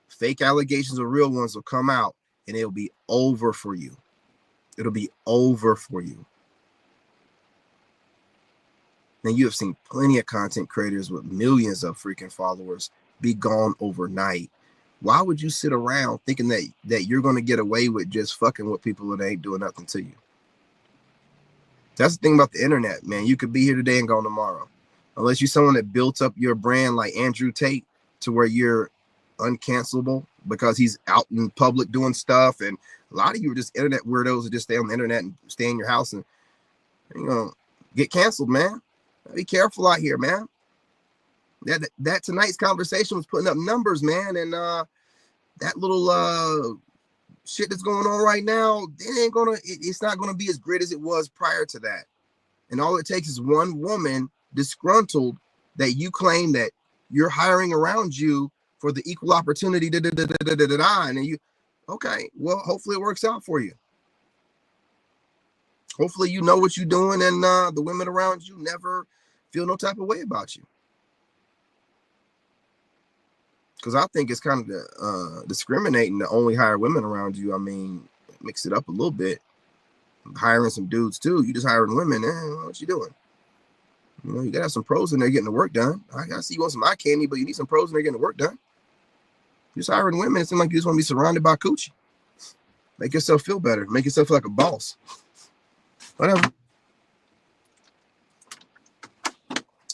fake allegations or real ones will come out, and it'll be over for you. It'll be over for you. Now, you have seen plenty of content creators with millions of freaking followers be gone overnight. Why would you sit around thinking that you're going to get away with just fucking with people that ain't doing nothing to you? That's the thing about the internet, man. You could be here today and gone tomorrow. Unless you're someone that built up your brand like Andrew Tate to where you're uncancelable because he's out in public doing stuff. And a lot of you are just internet weirdos that just stay on the internet and stay in your house and, you know, get canceled, man. Be careful out here, man. That tonight's conversation was putting up numbers, man. And that little shit that's going on right now, it's not gonna be as great as it was prior to that. And all it takes is one woman disgruntled that you claim that you're hiring around you for the equal opportunity, and you, okay, well, hopefully it works out for you. Hopefully you know what you're doing, and the women around you never feel no type of way about you. Because I think it's kind of discriminating to only hire women around you. I mean, mix it up a little bit. Hiring some dudes too. You just hiring women. What you doing? You know, you gotta have some pros in there getting the work done. I see you want some eye candy, but you need some pros in there getting the work done. Just hiring women, it seems like you just want to be surrounded by coochie. Make yourself feel better. Make yourself feel like a boss. Whatever.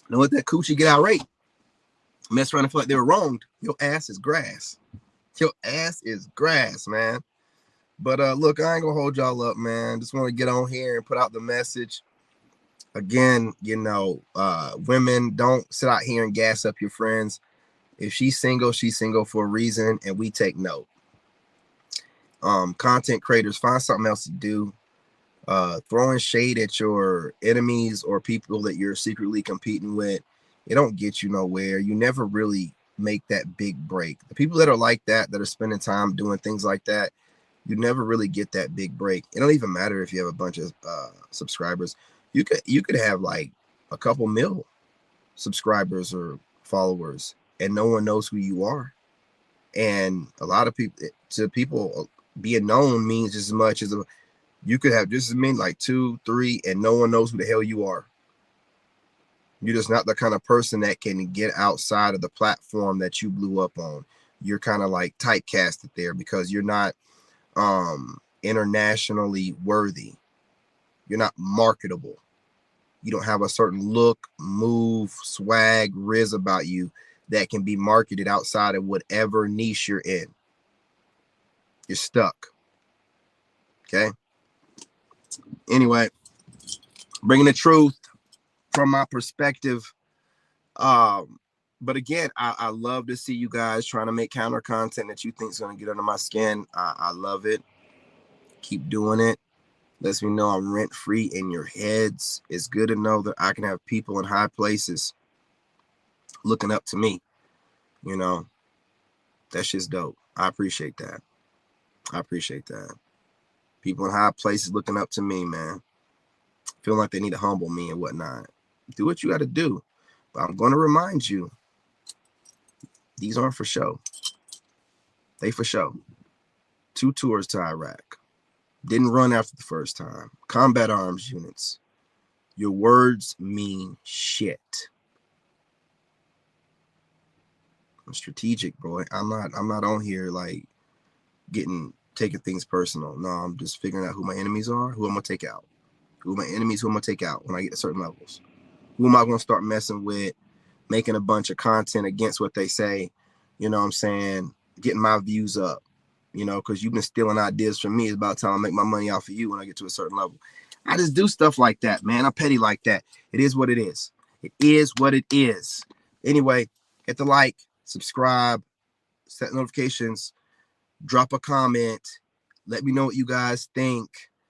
Know what, that coochie get irate. Mess around and feel like they were wronged. Your ass is grass. Your ass is grass, man. But look, I ain't gonna hold y'all up, man. Just want to get on here and put out the message. Again, you know, women, don't sit out here and gas up your friends. If she's single for a reason, and we take note. Content creators, find something else to do. Throwing shade at your enemies or people that you're secretly competing with, it don't get you nowhere. You never really make that big break. The people that are like that are spending time doing things like that, you never really get that big break. It don't even matter if you have a bunch of subscribers. You could have like a couple mil subscribers or followers, and no one knows who you are. And a lot of people, being known means just as much as you could have just as many, like 2, 3, and no one knows who the hell you are. You're just not the kind of person that can get outside of the platform that you blew up on. You're kind of like typecasted there because you're not internationally worthy. You're not marketable. You don't have a certain look, move, swag, riz about you that can be marketed outside of whatever niche you're in. You're stuck. Okay. Anyway, bringing the truth from my perspective. But again, I love to see you guys trying to make counter content that you think is going to get under my skin. I love it. Keep doing it. Lets me know I'm rent free in your heads. It's good to know that I can have people in high places looking up to me. You know, that's just dope. I appreciate that. I appreciate that. People in high places looking up to me, man. Feeling like they need to humble me and whatnot. Do what you got to do. But I'm going to remind you, these aren't for show. They for show. 2 tours to Iraq. Didn't run after the first time. Combat arms units. Your words mean shit. I'm strategic, bro. I'm not on here like taking things personal. No, I'm just figuring out who my enemies are, who I'm gonna take out. Who are my enemies, who I'm gonna take out when I get to certain levels. Who am I gonna start messing with, making a bunch of content against what they say, you know what I'm saying, getting my views up, you know, because you've been stealing ideas from me. It's about time I make my money off of you when I get to a certain level. I just do stuff like that, man. I'm petty like that. It is what it is. It is what it is. Anyway, hit the like, subscribe, set notifications, drop a comment. Let me know what you guys think.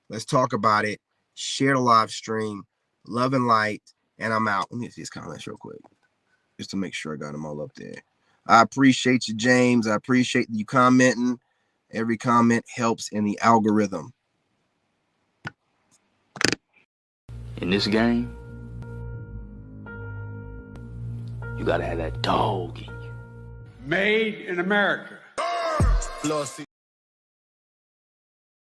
Let's talk about it. Share the live stream. Love and light. And I'm out. Let me see these comments real quick, just to make sure I got them all up there. I appreciate you, James. I appreciate you commenting. Every comment helps in the algorithm. In this game, you gotta have that dog in you. Made in America. Flossy.